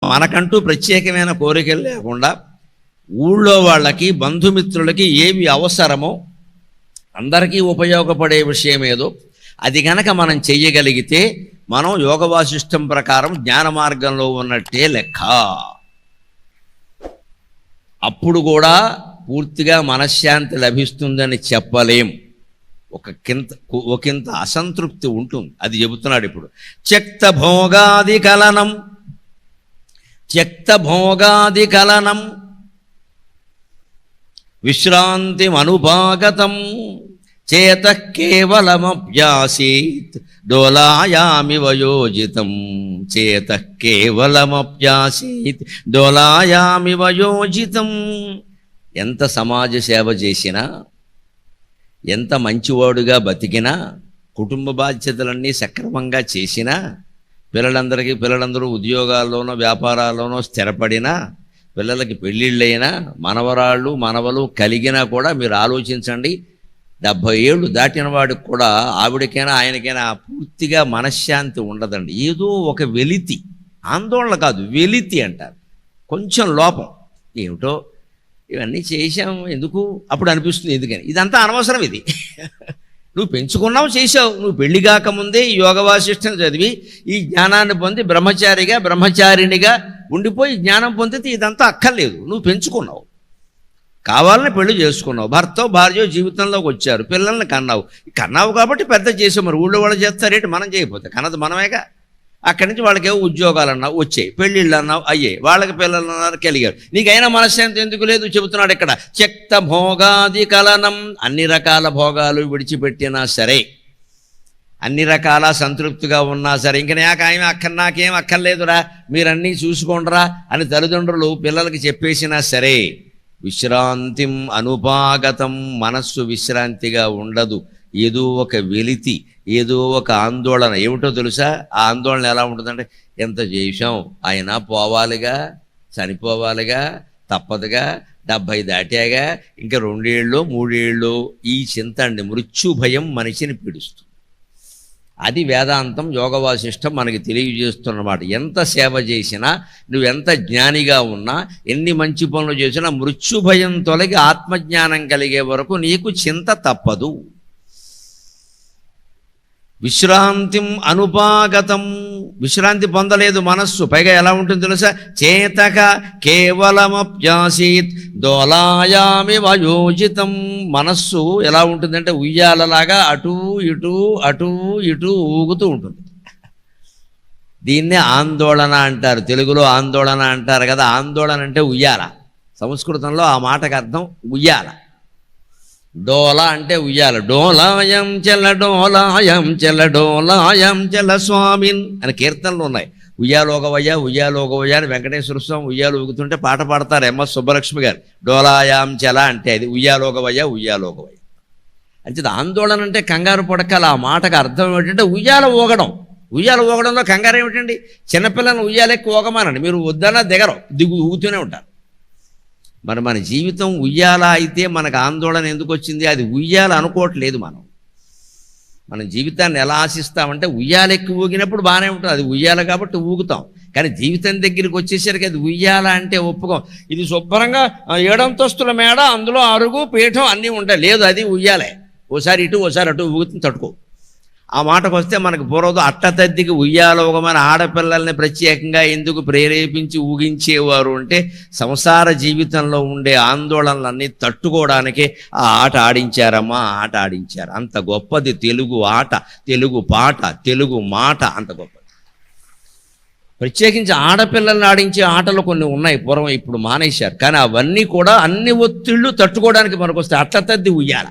మనకంటూ ప్రత్యేకమైన కోరికలు లేకుండా ఊళ్ళో వాళ్ళకి బంధుమిత్రులకి ఏవి అవసరమో అందరికీ ఉపయోగపడే విషయం ఏదో అది గనక మనం చెయ్యగలిగితే మనం యోగ వాసిష్టం ప్రకారం జ్ఞాన మార్గంలో ఉన్నట్టే లెక్క. అప్పుడు కూడా పూర్తిగా మనశ్శాంతి లభిస్తుందని చెప్పలేం. ఒకంత అసంతృప్తి ఉంటుంది. అది చెబుతున్నాడు ఇప్పుడు. త్యక్త భోగాది కలనం విశ్రాంతిమనుపాగతం చేతః కేవలమప్యాసీత్ డోలాయామివ యోజితం. చేతః కేవలమప్యాసీత్ డోలాయామివ యోజితం. ఎంత సమాజ సేవ చేసినా, ఎంత మంచివాడుగా బతికినా, కుటుంబ బాధ్యతలన్నీ సక్రమంగా చేసినా, పిల్లలందరూ ఉద్యోగాల్లోనో వ్యాపారాల్లోనో స్థిరపడినా, పిల్లలకి పెళ్ళిళ్ళైనా, మనవరాళ్ళు మనవలు కలిగినా కూడా మీరు ఆలోచించండి, 70 ఏళ్ళు దాటిన వాడికి కూడా ఆవిడకైనా ఆయనకైనా పూర్తిగా మనశ్శాంతి ఉండదండి. ఏదో ఒక వెలితి, ఆందోళన కాదు వెలితి అంటారు, కొంచెం లోపం. ఏమిటో ఇవన్నీ చేశాం ఎందుకు అప్పుడు అనిపిస్తుంది, ఎందుకని ఇదంతా అనవసరం. ఇది నువ్వు పెంచుకున్నావు, చేసావు. నువ్వు పెళ్లి కాకముందే ఈ యోగ వాసిష్టం చదివి ఈ జ్ఞానాన్ని పొంది బ్రహ్మచారిణిగా ఉండిపోయి జ్ఞానం పొందితే ఇదంతా అక్కర్లేదు. నువ్వు పెంచుకున్నావు, కావాలని పెళ్లి చేసుకున్నావు, భర్త భార్య జీవితంలోకి వచ్చారు, పిల్లల్ని కన్నావు కాబట్టి పెద్ద చేసావు. మరి ఊళ్ళో వాళ్ళు చేస్తారేంటి, మనం చేయకపోతే? కన్నది మనమేగా. అక్కడి నుంచి వాళ్ళకేవో ఉద్యోగాలు అన్నావు వచ్చాయి, పెళ్ళిళ్ళు అన్నావు అయ్యాయి, వాళ్ళకి పిల్లలు అన్నారు కలిగారు. నీకైనా మనశ్శాంతి ఎందుకు లేదు చెబుతున్నాడు ఇక్కడ. త్యక్త భోగాది కలనం. అన్ని రకాల భోగాలు విడిచిపెట్టినా సరే, అన్ని రకాల సంతృప్తిగా ఉన్నా సరే, ఇంక నాకేం అక్కర్లేదురా, మీరన్నీ చూసుకోండిరా అని తల్లిదండ్రులు పిల్లలకి చెప్పేసినా సరే, విశ్రాంతిం అనుపాగతం. మనస్సు విశ్రాంతిగా ఉండదు. ఏదో ఒక వెలితి, ఏదో ఒక ఆందోళన. ఏమిటో తెలుసా ఆ ఆందోళన ఎలా ఉంటుందంటే, ఎంత చేశాం అయినా పోవాలిగా, చనిపోవాలిగా, తప్పదుగా, 70 దాటాగా, ఇంకా 2 ఏళ్ళు 3 ఏళ్ళు. ఈ చింత అండి, మృత్యు భయం మనిషిని పీడిస్తుంది. అది వేదాంతం యోగ వాసిష్టం మనకి తెలియజేస్తున్నమాట. ఎంత సేవ చేసినా, నువ్వెంత జ్ఞానిగా ఉన్నా, ఎన్ని మంచి పనులు చేసినా మృత్యు భయం తొలగి ఆత్మజ్ఞానం కలిగే వరకు నీకు చింత తప్పదు. విశ్రాంతిం అనుపాగతం. విశ్రాంతి పొందలేదు మనస్సు. పైగా ఎలా ఉంటుంది తెలుసా? చేతక కేవలమప్యాసీత్ దోలాయామివ యోజితం. మనస్సు ఎలా ఉంటుందంటే ఉయ్యాలలాగా అటూ ఇటూ ఊగుతూ ఉంటుంది. దీన్నే ఆందోళన అంటారు. తెలుగులో ఆందోళన అంటారు కదా. ఆందోళన అంటే ఉయ్యాల. సంస్కృతంలో ఆ మాటకు అర్థం ఉయ్యాల. డోల అంటే ఉయ్యాల. డోలాయం చెల స్వామిన్ అని కీర్తనలు ఉన్నాయి. ఉయ్యాలోగవయ్య అని వెంకటేశ్వర స్వామి ఉయ్యాలు ఊగుతుంటే పాట పాడతారు ఎంఎస్ సుబ్బలక్ష్మి గారు. డోలాయాం చెల అంటే అది ఉయ్యాలోగవయ్య. అంటే ఆందోళన అంటే కంగారు పడకాల. ఆ మాటకు అర్థం ఏమిటంటే ఉయ్యాల ఊగడంలో కంగారు ఏమిటండి? చిన్నపిల్లలను ఉయ్యాలెక్కి ఊగమానండి, మీరు వద్దన్నా ఊగుతూనే ఉంటారు. మరి మన జీవితం ఉయ్యాల అయితే మనకు ఆందోళన ఎందుకు వచ్చింది? అది ఉయ్యాల అనుకోవట్లేదు. మన జీవితాన్ని ఎలా ఆశిస్తామంటే ఉయ్యాలెక్కి ఊగినప్పుడు బాగానే ఉంటుంది, అది ఉయ్యాల కాబట్టి ఊగుతాం. కానీ జీవితం దగ్గరికి వచ్చేసరికి అది ఉయ్యాల అంటే ఒప్పుకోం. ఇది శుభ్రంగా 7 అంతస్తుల మేడ, అందులో అరుగు పీఠం అన్నీ ఉంటాయి. లేదు, అది ఉయ్యాలే. ఓసారి ఇటు ఓసారి అటు ఊగుతుంది, తట్టుకో. ఆ మాటకు వస్తే మనకు పూర్వదు అట్టతద్దికి ఉయ్యాల ఊగమని ఆడపిల్లల్ని ప్రత్యేకంగా ఎందుకు ప్రేరేపించి ఊగించేవారు అంటే, సంసార జీవితంలో ఉండే ఆందోళనలన్నీ తట్టుకోవడానికే ఆ ఆట ఆడించారమ్మా. ఆ ఆట ఆడించారు. అంత గొప్పది తెలుగు ఆట, తెలుగు పాట, తెలుగు మాట అంత గొప్పది. ప్రత్యేకించి ఆడపిల్లల్ని ఆడించే ఆటలు కొన్ని ఉన్నాయి పూర్వం, ఇప్పుడు మానేశారు. కానీ అవన్నీ కూడా అన్ని ఒత్తిళ్ళు తట్టుకోవడానికి మనకు వస్తాయి. అట్టతద్ది ఉయ్యాల.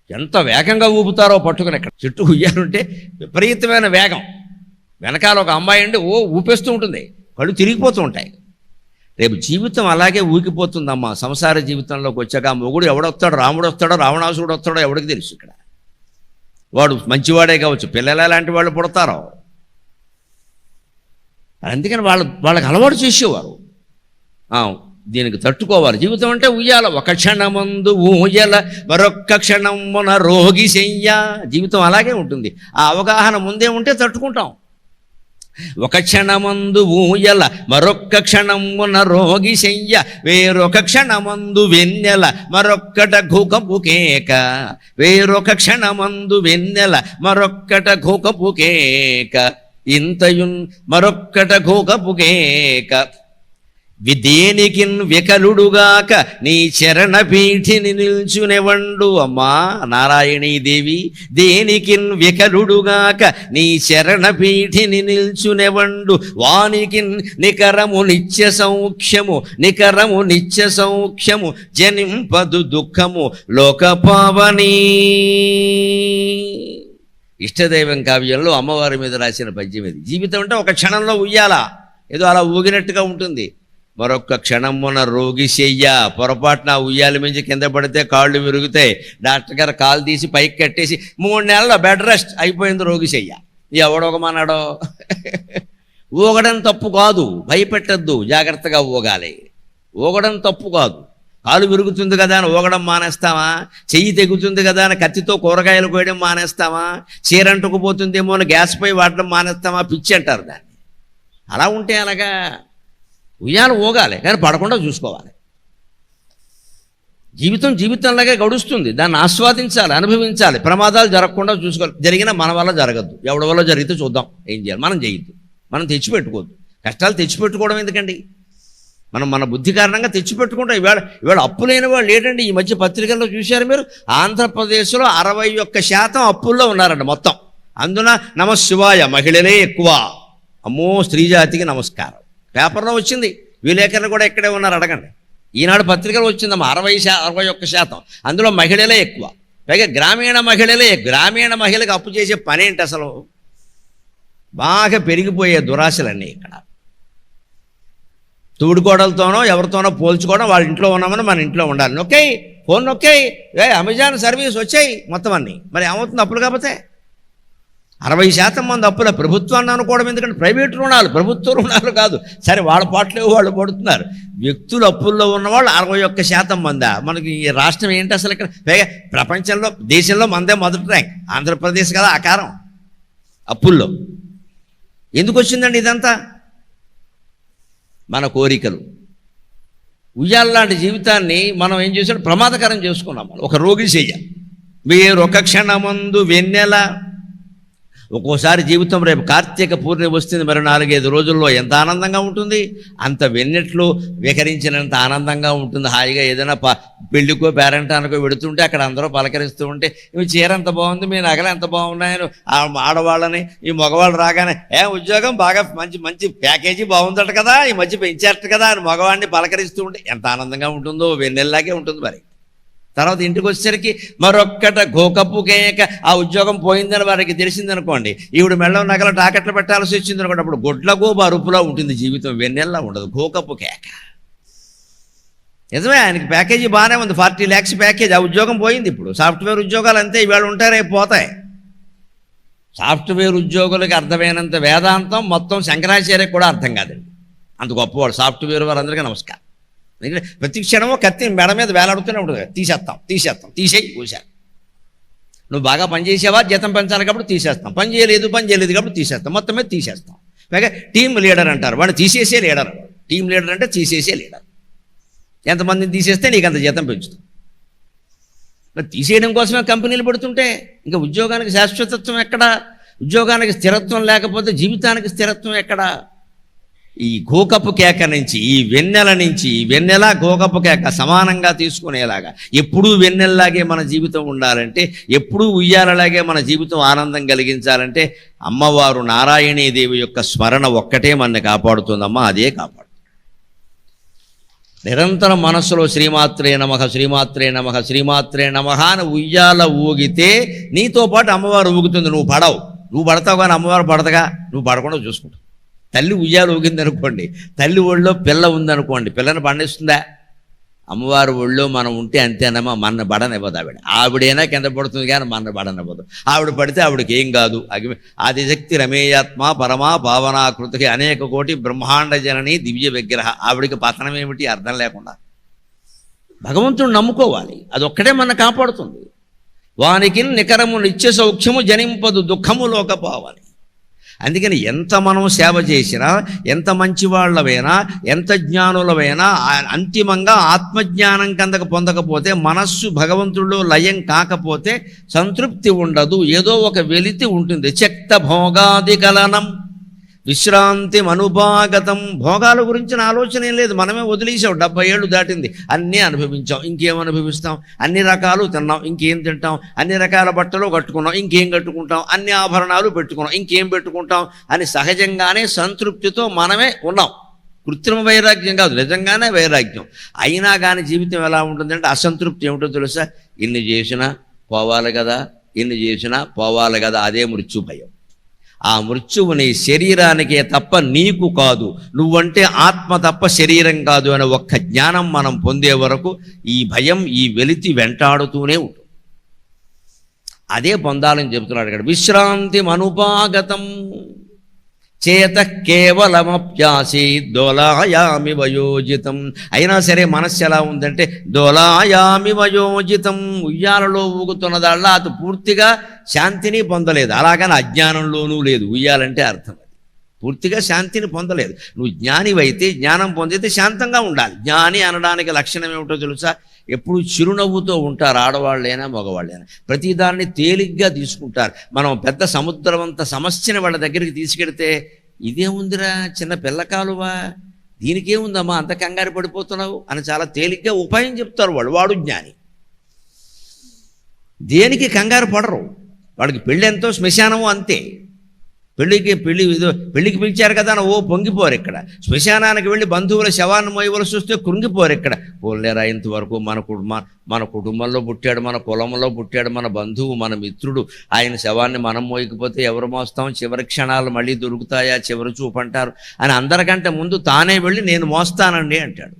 ఎంత వేగంగా ఊపుతారో పట్టుకుని. ఇక్కడ చుట్టూ ఉయ్యాలంటే విపరీతమైన వేగం. వెనకాల ఒక అమ్మాయి అంటే ఊపేస్తూ ఉంటుంది, కళ్ళు తిరిగిపోతూ ఉంటాయి. రేపు జీవితం అలాగే ఊగిపోతుందమ్మా. సంసార జీవితంలోకి వచ్చాక మొగుడు ఎవడొస్తాడో, రాముడు వస్తాడో, రావణాసుడు వస్తాడో ఎవడికి తెలుసు. ఇక్కడ వాడు మంచివాడే కావచ్చు, పిల్లలు లాంటి వాళ్ళు పుడతారో. అందుకని వాళ్ళకి అలవాటు చేసేవారు. దీనికి తట్టుకోవాలి. జీవితం అంటే ఉయ్యాల. ఒక క్షణమందు ఊయల మరొక్క క్షణమున రోగి శయ్య. జీవితం అలాగే ఉంటుంది. ఆ అవగాహన ముందే ఉంటే తట్టుకుంటాం. ఒక క్షణమందు ఊయల మరొక్క క్షణమున రోగి శయ్య వేరొక క్షణమందు వెన్నెల మరొక్కట ఘోకపు కేక వేరొక క్షణమందు వెన్నెల మరొక్కట ఘోకపు కేక ఇంతయున్ మరొక్కట ఘోకపు కేక విదేనికిన్ వికలుడుగాక నీ చరణ పీఠిని నిల్చునెవండు. అమ్మా నారాయణీదేవి, దేనికిన్ వికలుడుగాక నీ చరణ పీఠిని నిల్చునెవండు. వానికిన్ నికరము నిత్య సౌఖ్యము నికరము నిత్య సౌఖ్యము జనింపదు దుఃఖము లోకపావని. ఇష్టదైవం కావ్యంలో అమ్మవారి మీద రాసిన పద్యం ఇది. జీవితం అంటే ఒక క్షణంలో ఉయ్యాల, ఏదో అలా ఊగినట్టుగా ఉంటుంది. మరొక్క క్షణమున రోగి చెయ్య, పొరపాటున ఉయ్యాల మించి కింద పడితే కాళ్ళు విరుగుతాయి. డాక్టర్ గారు కాలు తీసి పైకి కట్టేసి 3 నెలల బెడ్ రెస్ట్ అయిపోయింది రోగి చెయ్య. ఎవడొకమన్నాడో. ఊగడం తప్పు కాదు, భయపెట్టద్దు, జాగ్రత్తగా ఊగాలి. ఊగడం తప్పు కాదు. కాలు విరుగుతుంది కదా అని ఊగడం మానేస్తామా? చెయ్యి తెగుతుంది కదా అని కత్తితో కూరగాయలు కోయడం మానేస్తామా? చీరంటుకుపోతుందేమో అని గ్యాస్ పై వాడడం మానేస్తామా? పిచ్చి అంటారు దాన్ని. అలా ఉంటే అలాగా ఉయ్యాలు ఊగాలి, కానీ పడకుండా చూసుకోవాలి. జీవితంలాగే గడుస్తుంది, దాన్ని ఆస్వాదించాలి, అనుభవించాలి. ప్రమాదాలు జరగకుండా చూసుకోవాలి. జరిగినా మన వల్ల జరగద్దు, ఎవడి వల్ల జరిగితే చూద్దాం, ఏం చేయాలి. మనం చేయొద్దు, మనం తెచ్చిపెట్టుకోవద్దు. కష్టాలు తెచ్చిపెట్టుకోవడం ఎందుకండి? మనం మన బుద్ధి కారణంగా తెచ్చిపెట్టుకుంటాం. ఇవాళ అప్పు లేని వాళ్ళు ఏంటండి? ఈ మధ్య పత్రికల్లో చూశారు మీరు, ఆంధ్రప్రదేశ్లో 61% అప్పుల్లో ఉన్నారండి మొత్తం. అందున నమశివాయ మహిళలే ఎక్కువ. అమ్మో, స్త్రీ జాతికి నమస్కారం. పేపర్లో వచ్చింది, విలేకరులు కూడా ఇక్కడే ఉన్నారు, అడగండి. ఈనాడు పత్రికలు వచ్చిందమ్మా, 61%. అందులో మహిళలే ఎక్కువ. పైగా గ్రామీణ మహిళలే. గ్రామీణ మహిళలకు అప్పు చేసే పని ఏంటి అసలు? బాగా పెరిగిపోయే దురాశలన్నీ ఇక్కడ. తోడుకోడలతోనో ఎవరితోనో పోల్చుకోవడం, వాళ్ళ ఇంట్లో ఉన్నామని మన ఇంట్లో ఉండాలి. నొక్కాయి ఫోన్, నొక్కాయి అమెజాన్ సర్వీస్ వచ్చాయి మొత్తం అన్నీ. మరి ఏమవుతుంది అప్పులు కాకపోతే? 60% మంది అప్పుల. ప్రభుత్వాన్ని అనుకోవడం ఎందుకంటే ప్రైవేట్ రుణాలు, ప్రభుత్వ రుణాలు కాదు. సరే, వాళ్ళ పాటలు వాళ్ళు పడుతున్నారు. వ్యక్తులు అప్పుల్లో ఉన్నవాళ్ళు 61% మందా? మనకి ఈ రాష్ట్రం ఏంటి అసలు? ఇక్కడ పైగా ప్రపంచంలో, దేశంలో మనదే మొదటి ర్యాంక్. ఆంధ్రప్రదేశ్ కదా ఆకారం అప్పుల్లో. ఎందుకు వచ్చిందండి ఇదంతా? మన కోరికలు. ఉయ్యాల లాంటి జీవితాన్ని మనం ఏం చేసాం? ప్రమాదకరం చేసుకున్నాం. ఒక రోగి చెయ్య వేరొక క్షణమందు వెన్నెల. ఒక్కోసారి జీవితం, రేపు కార్తీక పూర్ణిమ వస్తుంది, మరి 4-5 రోజుల్లో ఎంత ఆనందంగా ఉంటుంది. అంత వెన్నెట్లు వికరించినంత ఆనందంగా ఉంటుంది. హాయిగా ఏదైనా పెళ్ళికో పేరెంటానికో వెడుతుంటే అక్కడ అందరూ పలకరిస్తూ ఉంటే, ఇవి చీర ఎంత బాగుంది, మీ నగలు ఎంత బాగున్నాయని ఆడవాళ్ళని, ఈ మగవాళ్ళు రాగానే ఉద్యోగం బాగా మంచి మంచి ప్యాకేజీ బాగుందట కదా, ఈ మధ్య పెంచేట కదా అని మగవాడిని పలకరిస్తూ ఉంటే ఎంత ఆనందంగా ఉంటుందో. వెన్నెల్లాగే ఉంటుంది. మరి తర్వాత ఇంటికి వచ్చేసరికి మరొక్కట ఘోకపు కేక. ఆ ఉద్యోగం పోయిందని వారికి తెలిసిందనుకోండి, ఈవిడ మెళ్ళ నగల టాకెట్లు పెట్టాల్సి వచ్చింది అనుకోండి, అప్పుడు గొడ్లగోబ అరుపులా ఉంటుంది జీవితం, వెన్నెల్లా ఉండదు. ఘోకపు కేక. నిజమే, ఆయనకి ప్యాకేజీ బాగానే ఉంది, 40 lakhs ప్యాకేజ్. ఆ ఉద్యోగం పోయింది. ఇప్పుడు సాఫ్ట్వేర్ ఉద్యోగాలు అంతే, ఇవాళ ఉంటారే పోతాయి. సాఫ్ట్వేర్ ఉద్యోగులకి అర్థమైనంత వేదాంతం మొత్తం శంకరాచార్యకి కూడా అర్థం కాదండి. అంత గొప్పవాడు సాఫ్ట్వేర్ వారందరికీ నమస్కారం. ప్రతి క్షణమో కత్తి మెడ మీద వేలాడుతూనే ఉంటుంది. తీసేస్తాం తీసేయి కూశారు. నువ్వు బాగా పనిచేసావా, జీతం పెంచాలి కాబట్టి తీసేస్తాం. పని చేయలేదు కాబట్టి తీసేస్తాం. మొత్తం మీద తీసేస్తాం. పైగా టీమ్ లీడర్ అంటారు, వాడిని తీసేసే లీడర్. టీమ్ లీడర్ అంటే తీసేసే లీడర్. ఎంతమందిని తీసేస్తే నీకు అంత జీతం పెంచుతాం. మరి తీసేయడం కోసమే కంపెనీలు పెడుతుంటే ఇంకా ఉద్యోగానికి శాశ్వతత్వం ఎక్కడా? ఉద్యోగానికి స్థిరత్వం లేకపోతే జీవితానికి స్థిరత్వం ఎక్కడా? ఈ ఘోకపు కేక నుంచి, ఈ వెన్నెల నుంచి, వెన్నెల ఘోకపు కేక సమానంగా తీసుకునేలాగా ఎప్పుడూ వెన్నెల్లాగే మన జీవితం ఉండాలంటే, ఎప్పుడూ ఉయ్యాలలాగే మన జీవితం ఆనందం కలిగించాలంటే అమ్మవారు నారాయణీదేవి యొక్క స్మరణ ఒక్కటే మనని కాపాడుతుందమ్మా. అదే కాపాడు. నిరంతరం మనస్సులో శ్రీమాత్రే నమః శ్రీమాత్రే నమః శ్రీమాత్రే నమః అని ఉయ్యాల ఊగితే నీతో పాటు అమ్మవారు ఊగుతుంది. నువ్వు పడతావు కానీ అమ్మవారు పడతగా, నువ్వు పడకుండా చూసుకుంటావు. తల్లి ఉయ్యాలు ఊగింది అనుకోండి, తల్లి ఒళ్ళో పిల్ల ఉందనుకోండి, పిల్లని పండిస్తుందా? అమ్మవారి ఒళ్ళో మనం ఉంటే అంతేనమ్మా, మన బడనివ్వదు. ఆవిడైనా కింద పడుతుంది కానీ మన బడనివ్వదు. ఆవిడ పడితే ఆవిడకి ఏం కాదు. ఆదిశక్తి రమేయాత్మ పరమా భావనాకృతికి అనేక కోటి బ్రహ్మాండ జనని దివ్య విగ్రహ. ఆవిడికి పతనం ఏమిటి అర్థం లేకుండా? భగవంతుడు నమ్ముకోవాలి, అదొక్కటే మన కాపాడుతుంది. వానికి నికరము నిత్య సౌఖ్యము జనింపదు దుఃఖము లోకపోవాలి. అందుకని ఎంత మనం సేవ చేసినా, ఎంత మంచివాళ్ళమైనా, ఎంత జ్ఞానులమైనా, అంతిమంగా ఆత్మజ్ఞానం కిందకు పొందకపోతే, మనస్సు భగవంతుడిలో లయం కాకపోతే సంతృప్తి ఉండదు. ఏదో ఒక వెలితి ఉంటుంది. త్యక్త భోగాది కలనం విశ్రాంతి అనుపాగతం. భోగాల గురించిన ఆలోచన ఏం లేదు. మనమే వదిలేసాం. 70 ఏళ్ళు దాటింది, అన్నీ అనుభవించాం, ఇంకేం అనుభవిస్తాం? అన్ని రకాలు తిన్నాం, ఇంకేం తింటాం? అన్ని రకాల బట్టలు కట్టుకున్నాం, ఇంకేం కట్టుకుంటాం? అన్ని ఆభరణాలు పెట్టుకున్నాం, ఇంకేం పెట్టుకుంటాం? అని సహజంగానే సంతృప్తితో మనమే ఉన్నాం. కృత్రిమ వైరాగ్యం కాదు, నిజంగానే వైరాగ్యం. అయినా కానీ జీవితం ఎలా ఉంటుందంటే అసంతృప్తి ఏమిటో తెలుసా? ఇన్ని చేసినా పోవాలి కదా, ఇన్ని చేసినా పోవాలి కదా, అదే మృత్యు భయం. ఆ మృత్యువు నీ శరీరానికే తప్ప నీకు కాదు, నువ్వంటే ఆత్మ తప్ప శరీరం కాదు అనే ఒక్క జ్ఞానం మనం పొందే వరకు ఈ భయం, ఈ వెలితి వెంటాడుతూనే ఉంటుంది. అదే పొందాలని చెబుతున్నాడు ఇక్కడ. విశ్రాంతి అనుపాగతం చేత కేవలమప్యాసి దోలాయామి వయోజితం. అయినా సరే మనస్సు ఎలా ఉందంటే దోలాయామి వయోజితం. ఉయ్యాలలో ఊగుతున్నదాళ్ళ అది పూర్తిగా శాంతిని పొందలేదు. అలాగని అజ్ఞానంలోనూ లేదు. ఉయ్యాలంటే అర్థం అది పూర్తిగా శాంతిని పొందలేదు. నువ్వు జ్ఞానివైతే, జ్ఞానం పొందితే శాంతంగా ఉండాలి. జ్ఞాని అనడానికి లక్షణం ఏమిటో తెలుసా? ఎప్పుడు చిరునవ్వుతో ఉంటారు, ఆడవాళ్ళైనా మగవాళ్ళైనా. ప్రతిదాన్ని తేలిగ్గా తీసుకుంటారు. మనం పెద్ద సముద్రవంత సమస్యని వాళ్ళ దగ్గరికి తీసుకెడితే, ఇదేముందిరా చిన్న పిల్లకాలువా, దీనికేముందమ్మా అంత కంగారు పడిపోతున్నావు అని చాలా తేలిగ్గా ఉపాయం చెప్తారు వాళ్ళు. వాడు జ్ఞాని. దేనికి కంగారు పడరు. వాడికి పెళ్ళి ఎంతో, శ్మశానము అంతే. పెళ్ళికి పిలిచారు కదా అని పొంగిపోరు ఇక్కడ. శ్మశానానికి వెళ్ళి బంధువుల శవాన్ని మోయవలసి వస్తే కృంగిపోరు ఇక్కడ. పోలేరా, ఇంతవరకు మన కుటుంబంలో పుట్టాడు, మన కులంలో పుట్టాడు, మన బంధువు, మన మిత్రుడు, ఆయన శవాన్ని మనం మోయకపోతే ఎవరు మోస్తాం? చివరి క్షణాలు మళ్ళీ దొరుకుతాయా? చివరి చూపు అంటారు అని అందరికంటే ముందు తానే వెళ్ళి నేను మోస్తానండి అంటాడు.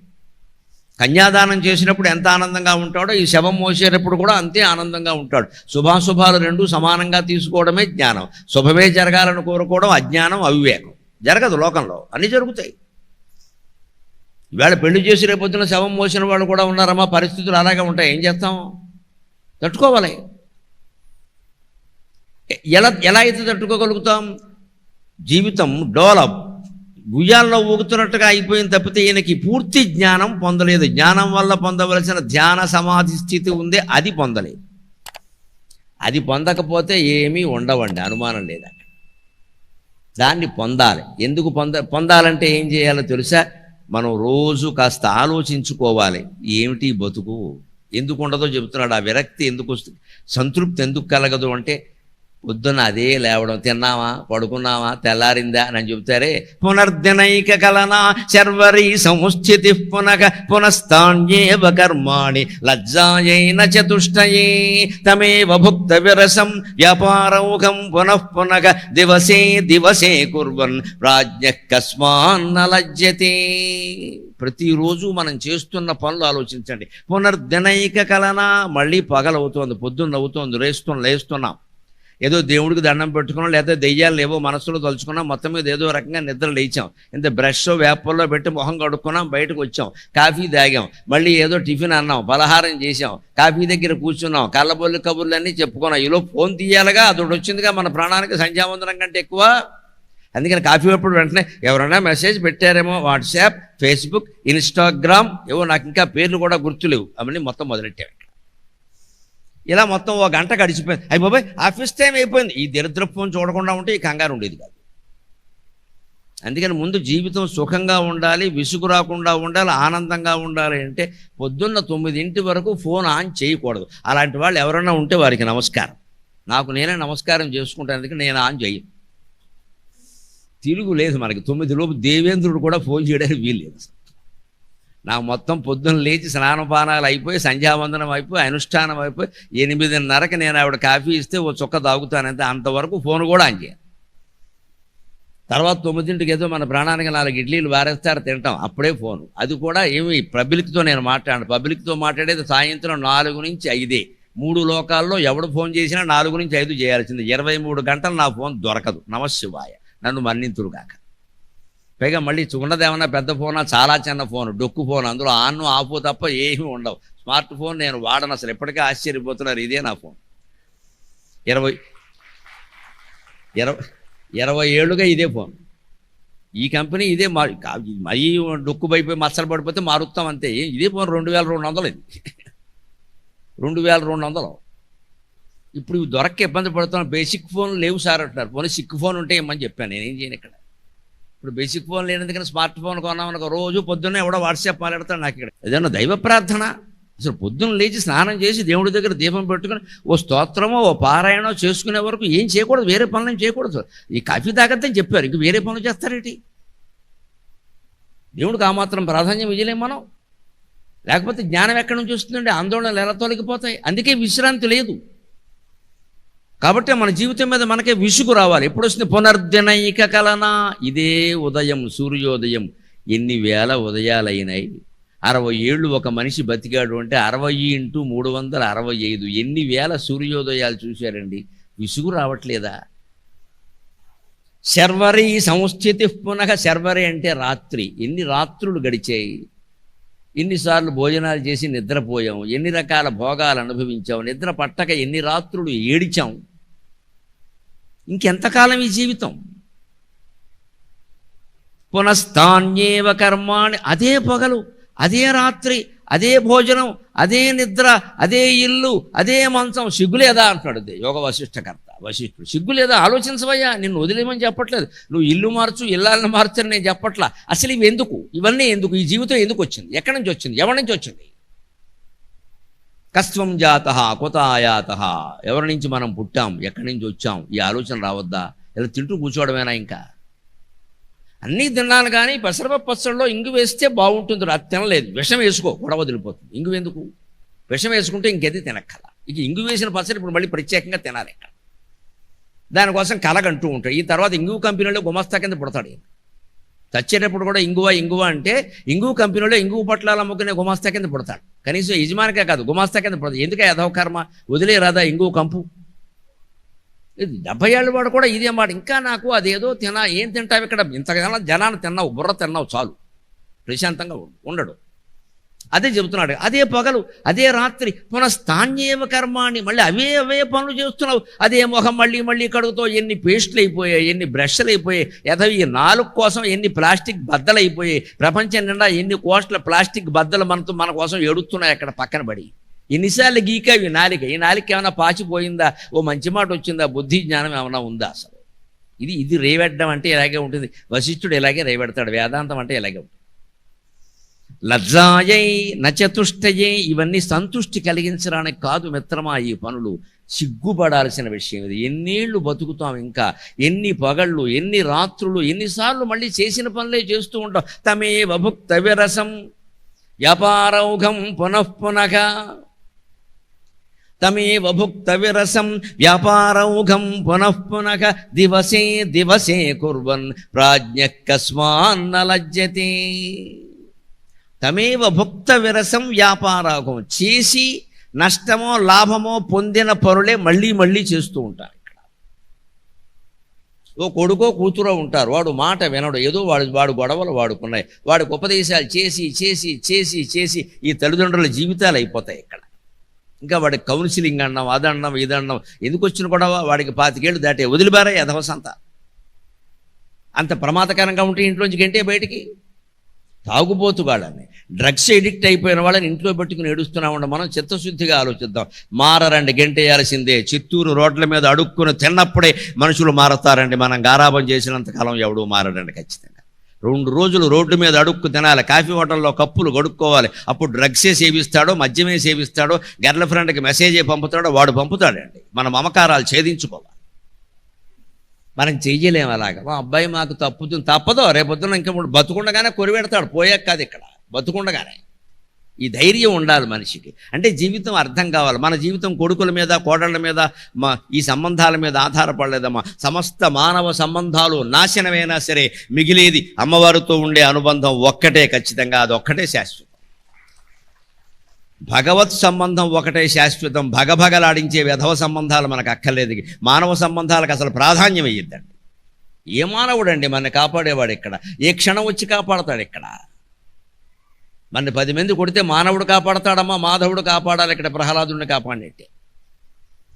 కన్యాదానం చేసినప్పుడు ఎంత ఆనందంగా ఉంటాడో, ఈ శవం మోసేటప్పుడు కూడా అంతే ఆనందంగా ఉంటాడు. శుభాశుభాలు రెండూ సమానంగా తీసుకోవడమే జ్ఞానం. శుభమే జరగాలని కోరుకోవడం అజ్ఞానం, అవివేకం. జరగదు లోకంలో, అన్నీ జరుగుతాయి. ఇవాళ పెళ్లి చేసి రేపొద్దున శవం మోసిన వాళ్ళు కూడా ఉన్నారమ్మా. పరిస్థితులు అలాగే ఉంటాయి. ఏం చేస్తాం? తట్టుకోవాలి. ఎలా అయితే తట్టుకోగలుగుతాం? జీవితం డెవలప్ గుయ్యాల్లో ఊగుతున్నట్టుగా అయిపోయింది తప్పితే ఈయనకి పూర్తి జ్ఞానం పొందలేదు. జ్ఞానం వల్ల పొందవలసిన ధ్యాన సమాధి స్థితి ఉంది, అది పొందలేదు. అది పొందకపోతే ఏమీ ఉండవండి, అనుమానం లేదా. దాన్ని పొందాలి. ఎందుకు పొందాలంటే ఏం చేయాలో తెలుసా? మనం రోజు కాస్త ఆలోచించుకోవాలి. ఏమిటి బతుకు, ఎందుకు ఉండదో చెబుతున్నాడు. ఆ విరక్తి ఎందుకు వస్తుంది, సంతృప్తి ఎందుకు కలగదు అంటే, పొద్దున్న అదే లేవడం, తిన్నామా, పడుకున్నామా, తెల్లారిందా అని చెబుతారే. పునర్దినైక కలనా శర్వరీ సంస్థితి పునః పునస్తాన్యేవ కర్మాణి లజ్జాయైన చతుష్టయే తమేవ భుక్త విరసం వ్యాపారౌఘం పునః దివసే దివసే కుర్వన్ ప్రాజ్ఞః కస్మాన్న లజ్జతే. ప్రతిరోజు మనం చేస్తున్న పనులు ఆలోచించండి. పునర్దినైక కలనా, మళ్ళీ పగలవుతోంది, పొద్దున్న అవుతోంది, లేస్తున్నాం. ఏదో దేవుడికి దండం పెట్టుకున్నాం, లేదా దెయ్యాలు ఏవో మనసులో తలుచుకున్నాం, మొత్తం మీద ఏదో రకంగా నిద్ర లేచాం. ఇంత బ్రష్ వేపల్లో పెట్టి మొహం కడుక్కున్నాం, బయటకు వచ్చాం, కాఫీ తాగాం, మళ్ళీ ఏదో టిఫిన్ అన్నాం, పలహారం చేసాం, కాఫీ దగ్గర కూర్చున్నాం, కళ్ళబొల్లి కబుర్లన్నీ చెప్పుకున్నాం. ఈలో ఫోన్ తీయాలిగా, అదొకటి వచ్చిందిగా మన ప్రాణానికి సంధ్యావందనం కంటే ఎక్కువ. అందుకని కాఫీ అప్పుడు వెంటనే ఎవరైనా మెసేజ్ పెట్టారేమో, వాట్సాప్, ఫేస్బుక్, ఇన్స్టాగ్రామ్, ఏవో నాకు ఇంకా పేర్లు కూడా గుర్తులేవు, అవన్నీ మొత్తం మొదలెట్టాం. ఇలా మొత్తం 1 గంట గడిచిపోయింది. అయ్యి బాబాయ్ ఆఫీస్ టైం అయిపోయింది. ఈ దరిద్ర ఫోన్ చూడకుండా ఉంటే ఈ కంగారు ఉండేది కాదు. అందుకని ముందు జీవితం సుఖంగా ఉండాలి, విసుగు రాకుండా ఉండాలి, ఆనందంగా ఉండాలి అంటే పొద్దున్న 9 వరకు ఫోన్ ఆన్ చేయకూడదు. అలాంటి వాళ్ళు ఎవరైనా ఉంటే వారికి నమస్కారం. నాకు నేనే నమస్కారం చేసుకుంటాను, నేను ఆన్ చేయను. తిరుగు లేదు మనకి. 9 లోపు దేవేంద్రుడు కూడా ఫోన్ చేయడానికి వీలు లేదు. నాకు మొత్తం పొద్దున్న లేచి స్నానపానాలు అయిపోయి, సంధ్యావందనం అయిపోయి, అనుష్ఠానం అయిపోయి 8:30కి నేను ఆవిడ కాఫీ ఇస్తే ఓ చుక్క తాగుతానంతే. అంతవరకు ఫోన్ కూడా ఆన్ చేయాలి. తర్వాత 9ంటికి ఏదో మన ప్రాణానికి 4 ఇడ్లీలు వారేస్తారు, తింటాం, అప్పుడే ఫోను. అది కూడా ఏమి పబ్లిక్తో నేను మాట్లాడను. పబ్లిక్తో మాట్లాడేది సాయంత్రం 4 నుంచి 5. 3 లోకాల్లో ఎవడు ఫోన్ చేసినా 4 నుంచి 5 చేయాల్సింది. 23 గంటలు నా ఫోన్ దొరకదు. నమశివాయ, నన్ను మన్నింతురుగాక. పైగా మళ్ళీ ఉన్నదేమన్నా పెద్ద ఫోనా, చాలా చిన్న ఫోను, డొక్కు ఫోన్, అందులో ఆన్ ఆఫ్ తప్ప ఏమీ ఉండవు. స్మార్ట్ ఫోన్ నేను వాడను అసలు. ఎప్పటికీ ఆశ్చర్యపోతున్నారు, ఇదే నా ఫోన్. 20 ఏళ్ళుగా ఇదే ఫోన్, ఈ కంపెనీ ఇదే మరీ డొక్కు పైపోయి మచ్చలు పడిపోతే మారుస్తాం అంతే. ఇదే ఫోన్ 2200 ఇది 2200. ఇప్పుడు ఇవి దొరక్క ఇబ్బంది పడుతున్నాం. బేసిక్ ఫోన్ లేవు సార్ అంటున్నారు. పోనీ సిక్ ఫోన్ ఉంటే ఏమని చెప్పాను, నేనేం చేయను ఇక్కడ. ఇప్పుడు బేసిక్ ఫోన్ లేనందుకని స్మార్ట్ ఫోన్ కొన్నామనుకో, రోజు పొద్దున్నే ఎవడో వాట్సాప్ మాట్లాడతాడు నాకు ఇక్కడ. ఏదన్నా దైవ ప్రార్థన, అసలు పొద్దున్న లేచి స్నానం చేసి దేవుడి దగ్గర దీపం పెట్టుకుని ఓ స్తోత్రమో ఓ పారాయణో చేసుకునే వరకు ఏం చేయకూడదు, వేరే పనులు ఏం చేయకూడదు. ఈ కాఫీ తాగద్దని చెప్పారు, ఇంక వేరే పనులు చేస్తారేంటి? దేవుడికి ఆ మాత్రం ప్రాధాన్యం ఇవ్వలేం మనం. లేకపోతే జ్ఞానం ఎక్కడి నుంచి వస్తుందండి? ఆందోళనలు ఎలా తొలగిపోతాయి? అందుకే విశ్రాంతి లేదు. కాబట్టి మన జీవితం మీద మనకే విసుగు రావాలి. ఎప్పుడు వస్తుంది? పునర్దినైక కలన. ఇదే ఉదయం, సూర్యోదయం. ఎన్ని వేల ఉదయాలైనాయి. 60 ఏళ్ళు ఒక మనిషి బతికాడు అంటే 60 × 365 ఎన్ని వేల సూర్యోదయాలు చూశారండి. విసుగు రావట్లేదా? శర్వరి సంస్థితి పునః. శర్వరి అంటే రాత్రి. ఎన్ని రాత్రులు గడిచాయి, ఎన్నిసార్లు భోజనాలు చేసి నిద్రపోయాం, ఎన్ని రకాల భోగాలు అనుభవించాం, నిద్ర పట్టక ఎన్ని రాత్రులు ఏడిచాం. ఇంకెంతకాలం ఈ జీవితం? పునస్తాన్యేవ కర్మాణి. అదే పగలు, అదే రాత్రి, అదే భోజనం, అదే నిద్ర, అదే ఇల్లు, అదే మంచం. సిగ్గులేదా అంటున్నాడు యోగ వశిష్ఠకర్త. వశిష్ఠుడు, సిగ్గులేదా? ఆలోచించవయ్యా, నిన్ను వదిలేమని చెప్పట్లేదు. నువ్వు ఇల్లు మార్చు, ఇల్లాలను మార్చని నేను చెప్పట్లా. అసలు ఇవి ఎందుకు? ఇవన్నీ ఎందుకు? ఈ జీవితం ఎందుకు వచ్చింది? ఎక్కడి నుంచి వచ్చింది? ఎవరి నుంచి వచ్చింది? కస్త్వం జాతః కుత ఆయాతః. ఎవరి నుంచి మనం పుట్టాం, ఎక్కడి నుంచి వచ్చాం? ఈ ఆలోచన రావద్దా? ఇలా తింటూ కూర్చోవడమేనా? ఇంకా అన్నీ తిన్నాను కానీ పెసరపప్పు పచ్చడిలో ఇంగు వేస్తే బాగుంటుంది. అది తినలేదు, విషం వేసుకో, గొడవ వదిలిపోతుంది. ఇంగు ఎందుకు? విషం వేసుకుంటే ఇంకేది తినక్కల. ఇక ఇంగు వేసిన పచ్చడి ఇప్పుడు మళ్ళీ ప్రత్యేకంగా తినాలి ఇక్కడ. దానికోసం కలగంటూ ఉంటాడు. ఈ తర్వాత ఇంగు కంపెనీలో గుమస్తా కింద పుడతాడు. చచ్చేటప్పుడు కూడా ఇంగువ అంటే ఇంగు కంపెనీలో ఇంగు పట్లాలు అమ్ముకునే గుమస్తా కింద పుడతాడు. కనీసం యజమానికే కాదు, గుమస్తా కింద పుడతాడు. ఎందుకే అధవ కర్మ? వదిలేరాదా ఇంగు కంపు? 70 ఏళ్ళ వాడు కూడా ఇదే మాట. ఇంకా నాకు అదేదో ఏం తింటావు ఇక్కడ? ఇంతకాలం జనాన్ని తిన్నావు, బుర్ర తిన్నావు, చాలు, ప్రశాంతంగా ఉండడు. అదే చెబుతున్నాడు. అదే పగలు, అదే రాత్రి. పునస్తాన్యేవ కర్మాణి. మళ్ళీ అవే పనులు చేస్తున్నావు. అదే మొహం మళ్ళీ కడుగుతావు. ఎన్ని పేస్టులు అయిపోయాయి, ఎన్ని బ్రష్లు అయిపోయాయి. ఈ 4 కోసం ఎన్ని ప్లాస్టిక్ బద్దలు అయిపోయాయి. ప్రపంచం నిండా ఎన్ని కోట్ల ప్లాస్టిక్ బద్దలు మన కోసం ఎడుతున్నాయి అక్కడ పక్కన పడి. ఎన్నిసార్లు గీకావి నాలిక. ఈ నాలిక ఏమైనా పాచిపోయిందా? ఓ మంచి మాట వచ్చిందా? బుద్ధి జ్ఞానం ఏమైనా ఉందా? అసలు ఇది రేవెట్టడం అంటే ఇలాగే ఉంటుంది. వశిష్ఠుడు ఇలాగే రేవెడతాడు. వేదాంతం అంటే ఇలాగే ఉంటుంది. లజ్జాయై నచతుష్టయే. ఇవన్నీ సంతుష్టి కలిగించడానికి కాదు మిత్రమా ఈ పనులు. సిగ్గుపడాల్సిన విషయం ఇది. ఎన్నేళ్ళు బతుకుతాం ఇంకా? ఎన్ని పగళ్ళు, ఎన్ని రాత్రులు, ఎన్నిసార్లు మళ్ళీ చేసిన పనులే చేస్తూ ఉంటాం. తమేవ భుక్త విరసం వ్యాపారౌఘం పునఃపునః. తమేవ భుక్త విరసం వ్యాపారౌఘం పునఃపునః. దివసే కుర్వన్ ప్రాజ్ఞః కస్మాన్న లజ్జతే. తమేవ భుక్త విరసం వ్యాపారౌఘం. చేసి నష్టమో లాభమో పొందిన పనులే మళ్ళీ చేస్తూ ఉంటారు ఇక్కడ. ఓ కొడుకో కూతురో ఉంటారు, వాడు మాట వినడు, ఏదో వాడు గొడవలు వాడుకున్నాయి. వాడికి ఉపదేశాలు చేసి ఈ తల్లిదండ్రుల జీవితాలు అయిపోతాయి ఇక్కడ. ఇంకా వాడికి కౌన్సిలింగ్ అన్నాం, అదన్నాం, ఇదన్నాం. ఎందుకు వచ్చిన గొడవ? వాడికి 25 ఏళ్ళు దాటే వదిలిపారా యథవసంతా. అంత ప్రమాదకరంగా ఉంటే ఇంట్లోంచి గంటే బయటికి. తాగుబోతుగాళ్ళని, డ్రగ్స్ ఎడిక్ట్ అయిపోయిన వాళ్ళని ఇంట్లో పెట్టుకుని ఏడుస్తున్నా ఉండ. మనం చిత్తశుద్ధిగా ఆలోచిద్దాం. మారరండి, గెంటేయాల్సిందే. చిత్తూరు రోడ్ల మీద అడుక్కుని తిన్నప్పుడే మనుషులు మారతారండి. మనం గారాబం చేసినంతకాలం ఎవడూ మారడండి ఖచ్చితంగా. 2 రోజులు రోడ్డు మీద అడుక్కు తినాలి. కాఫీ హోటల్లో కప్పులు గడుక్కోవాలి. అప్పుడు డ్రగ్సే సేవిస్తాడో, మద్యమే సేవిస్తాడో, గర్ల్ ఫ్రెండ్కి మెసేజే పంపుతాడో వాడు పంపుతాడండి. మన మమకారాలు ఛేదించుకోవాలి. మనం చెయ్యలేము అలాగా. మా అబ్బాయి మాకు తప్పదో రేపొద్దున ఇంకా బతుకుండగానే కొరివెడతాడు. పోయాక కాదు ఇక్కడ, బతుకుండగానే. ఈ ధైర్యం ఉండాలి మనిషికి. అంటే జీవితం అర్థం కావాలి. మన జీవితం కొడుకుల మీద, కోడళ్ళ మీద, ఈ సంబంధాల మీద ఆధారపడలేదమ్మా. సమస్త మానవ సంబంధాలు నాశనమైనా సరే మిగిలేది అమ్మవారితో ఉండే అనుబంధం ఒక్కటే ఖచ్చితంగా. అది ఒక్కటే శాశ్వతం. భగవత్ సంబంధం ఒకటే శాశ్వతం. భగభగలాడించే విధవ సంబంధాలు మనకు అక్కర్లేదు. మానవ సంబంధాలకు అసలు ప్రాధాన్యం ఇయ్యద్దండి. ఏ మానవుడండి మన కాపాడేవాడు ఇక్కడ? ఏ క్షణం వచ్చి కాపాడతాడు ఇక్కడ? మన 10 మంది కొడితే మానవుడు కాపాడతాడమ్మా, మాధవుడు కాపాడాలి ఇక్కడ. ప్రహ్లాదుడిని కాపాడినట్టే.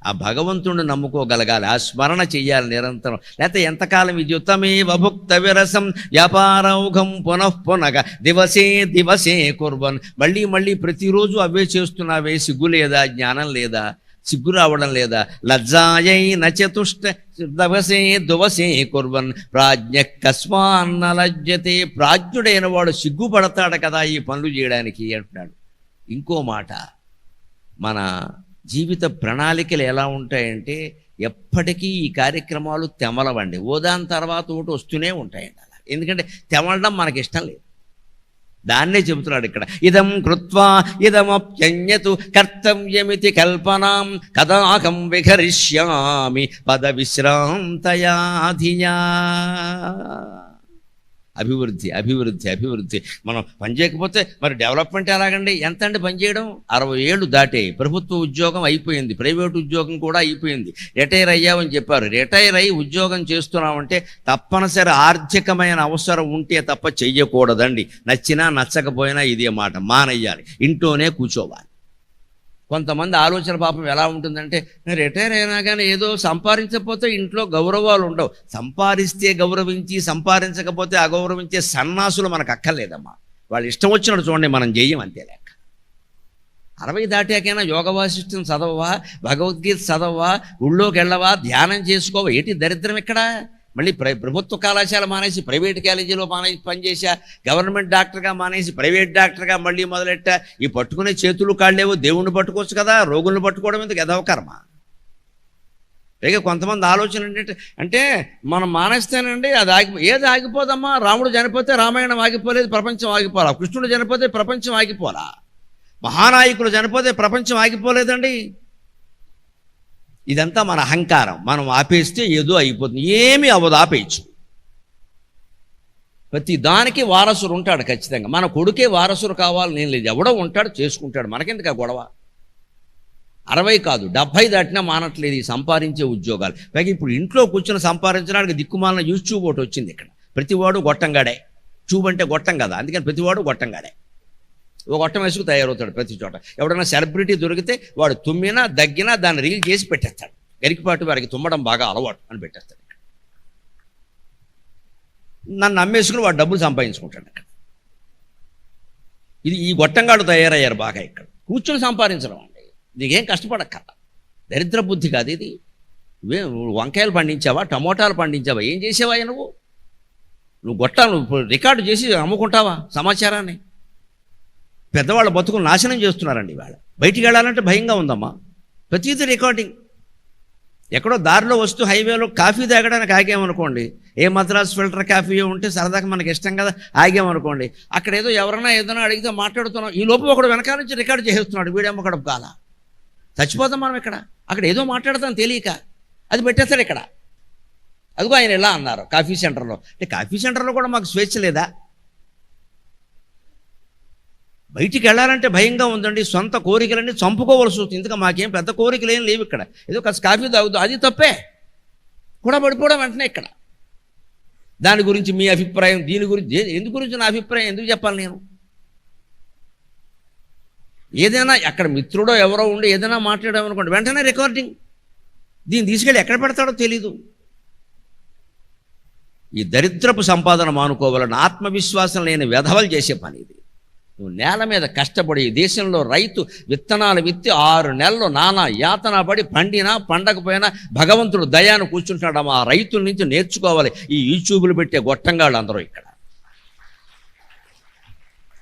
ఆ భగవంతుడిని నమ్ముకోగలగాలి, ఆ స్మరణ చెయ్యాలి నిరంతరం. లేకపోతే ఎంతకాలం విద్యుత్తమేవ భుక్త విరసం వ్యాపారౌఘం పునఃపునగ దివసే దివసే కుర్వన్. మళ్ళీ మళ్ళీ ప్రతిరోజు అవే చేస్తున్నావే, సిగ్గు లేదా, జ్ఞానం లేదా, సిగ్గు రావడం లేదా? లజ్జాయై నచతుష్ట దవసే దువసే కుర్వన్ ప్రాజ్ఞ కస్మాన్న లజ్జతే. ప్రాజ్ఞుడైన వాడు సిగ్గుపడతాడు కదా ఈ పనులు చేయడానికి అంటున్నాడు. ఇంకో మాట, మన జీవిత ప్రణాళికలు ఎలా ఉంటాయంటే ఎప్పటికీ ఈ కార్యక్రమాలు తెమలవండి, ఓదాని తర్వాత ఒకటి వస్తూనే ఉంటాయండి అలా. ఎందుకంటే తెమలడం మనకి ఇష్టం లేదు. దాన్నే చెబుతున్నాడు ఇక్కడ, ఇదం కృత్వా ఇదమప్యన్యతు కర్తవ్యమితి కల్పనాం కదాహం విహరిష్యామి పద విశ్రాంతయా ధియా. అభివృద్ధి అభివృద్ధి అభివృద్ధి. మనం పనిచేయకపోతే మరి డెవలప్మెంట్ ఎలాగండి? ఎంత అండి పనిచేయడం? 60 ఏళ్ళు దాటే ప్రభుత్వ ఉద్యోగం అయిపోయింది, ప్రైవేట్ ఉద్యోగం కూడా అయిపోయింది, రిటైర్ అయ్యామని చెప్పారు. రిటైర్ అయ్యి ఉద్యోగం చేస్తున్నామంటే తప్పనిసరి ఆర్థికమైన అవసరం ఉంటే తప్ప చెయ్యకూడదండి. నచ్చినా నచ్చకపోయినా ఇదే మాట, మానయ్యాలి, ఇంట్లోనే కూర్చోవాలి. కొంతమంది ఆలోచన పాపం ఎలా ఉంటుందంటే, రిటైర్ అయినా కానీ ఏదో సంపాదించకపోతే ఇంట్లో గౌరవాలు ఉండవు. సంపాదిస్తే గౌరవించి, సంపాదించకపోతే అగౌరవించే సన్నాసులు మనకు అక్కర్లేదమ్మా. వాళ్ళు ఇష్టం వచ్చినట్టు చూడండి, మనం చెయ్యం అంతే లెక్క. 60 దాటాకైనా యోగ వాసిష్టం చదవవా, భగవద్గీత చదవవా, ఊళ్ళోకి వెళ్ళవా, ధ్యానం చేసుకోవా? ఏంటి దరిద్రం ఇక్కడ? మళ్ళీ ప్రభుత్వ కళాశాల మానేసి ప్రైవేట్ కాలేజీలో మానేసి పనిచేసా, గవర్నమెంట్ డాక్టర్గా మానేసి ప్రైవేట్ డాక్టర్గా మళ్ళీ మొదలెట్టా. ఈ పట్టుకునే చేతులు కాళ్ళేవో దేవుణ్ణి పట్టుకోవచ్చు కదా, రోగులను పట్టుకోవడం ఎందుకు? ఎదవకర్మ. పైగా కొంతమంది ఆలోచన ఏంటంటే, అంటే మనం మానేస్తేనండి అది ఏది ఆగిపోదమ్మా. రాముడు చనిపోతే రామాయణం ఆగిపోలేదు, ప్రపంచం ఆగిపోలా. కృష్ణుడు చనిపోతే ప్రపంచం ఆగిపోలా. మహానాయకులు చనిపోతే ప్రపంచం ఆగిపోలేదండి. ఇదంతా మన అహంకారం. మనం ఆపేస్తే ఏదో అయిపోతుంది, ఏమీ అవ్వదు, ఆపేయచ్చు. ప్రతి దానికి వారసుడు ఉంటాడు ఖచ్చితంగా. మన కొడుకే వారసుడు కావాలని నేను లేదు, ఎవడో ఉంటాడు, చేసుకుంటాడు, మనకెందుకు ఆ గొడవ? 60 కాదు 70 దాటినా మానట్లేదు ఈ సంపాదించే ఉద్యోగాలు. పైగా ఇప్పుడు ఇంట్లో కూర్చొని సంపాదించడానికి దిక్కుమాలిన యూట్యూబ్ ఒకటి వచ్చింది ఇక్కడ. ప్రతివాడు గొట్టంగాడే. ట్యూబ్ అంటే గొట్టం కదా, అందుకని ప్రతివాడు గొట్టంగాడే. ఓ గొట్టం వేసుకు తయారవుతాడు ప్రతి చోట. ఎవడన్నా సెలబ్రిటీ దొరికితే వాడు తుమ్మినా దగ్గినా దాన్ని రీల్ చేసి పెట్టేస్తాడు. గరికిపాటు వారికి తుమ్మడం బాగా అలవాటు అని పెట్టేస్తాడు. నన్ను నమ్మేసుకుని వాడు డబ్బులు సంపాదించుకుంటాడు అక్కడ. ఇది ఈ గొట్టంగాడు తయారయ్యారు బాగా ఇక్కడ. కూర్చొని సంపాదించడం అండి, నీకేం కష్టపడక్కర్ల. దరిద్ర బుద్ధి కాదు ఇది. వంకాయలు పండించావా, టమోటాలు పండించావా, ఏం చేసావా నువ్వు గొట్టాలు రికార్డు చేసి అమ్ముకుంటావా సమాచారాన్ని? పెద్దవాళ్ళ బతుకులు నాశనం చేస్తున్నారండి ఇవాళ. బయటికి వెళ్ళాలంటే భయంగా ఉందమ్మా. ప్రతిదీ రికార్డింగ్. ఎక్కడో దారిలో వస్తూ హైవేలో కాఫీ తాగడానికి ఆగామనుకోండి, ఏ మద్రాస్ ఫిల్టర్ కాఫీ ఉంటే సరదాగా మనకి ఇష్టం కదా, ఆగామనుకోండి, అక్కడ ఏదో ఎవరైనా ఏదైనా అడిగితే మాట్లాడుతున్నాం, ఈ లోపు ఒకడు వెనకాల నుంచి రికార్డు చేస్తున్నాడు, వీడేమో కడుపు కాల. చచ్చిపోతాం మనం ఇక్కడ. అక్కడ ఏదో మాట్లాడతాం తెలియక, అది పెట్టేస్తాడు ఇక్కడ. అదిగో ఆయన ఎలా అన్నారు కాఫీ సెంటర్లో. అంటే కాఫీ సెంటర్లో కూడా మాకు స్వేచ్ఛ లేదా? బయటికి వెళ్ళాలంటే భయంగా ఉందండి. సొంత కోరికలన్నీ చంపుకోవాల్సి వస్తుంది. ఇందుక మాకేం పెద్ద కోరికలు ఏం లేవు ఇక్కడ. ఏదో కాస్త కాఫీ తాగుతూ అది తప్పే కూడా పడిపోవడం వెంటనే ఇక్కడ. దాని గురించి మీ అభిప్రాయం, దీని గురించి ఎందుకు గురించి నా అభిప్రాయం ఎందుకు చెప్పాలి నేను? ఏదైనా అక్కడ మిత్రుడో ఎవరో ఉండి ఏదైనా మాట్లాడామనుకోండి, వెంటనే రికార్డింగ్. దీన్ని తీసుకెళ్ళి ఎక్కడ పెడతాడో తెలీదు. ఈ దరిద్రపు సంపాదన మానుకోవాలని ఆత్మవిశ్వాసం లేని వెధవలు చేసే పని ఇది. నువ్వు నేల మీద కష్టపడి, దేశంలో రైతు విత్తనాలు విత్తి 6 నెలలు నానా యాతన పడి పండినా పండకపోయినా భగవంతుడు దయాను కూర్చుంటాడు. ఆ రైతుల నుంచి నేర్చుకోవాలి ఈ యూట్యూబ్లు పెట్టే గొట్టంగాళ్ళు అందరూ ఇక్కడ.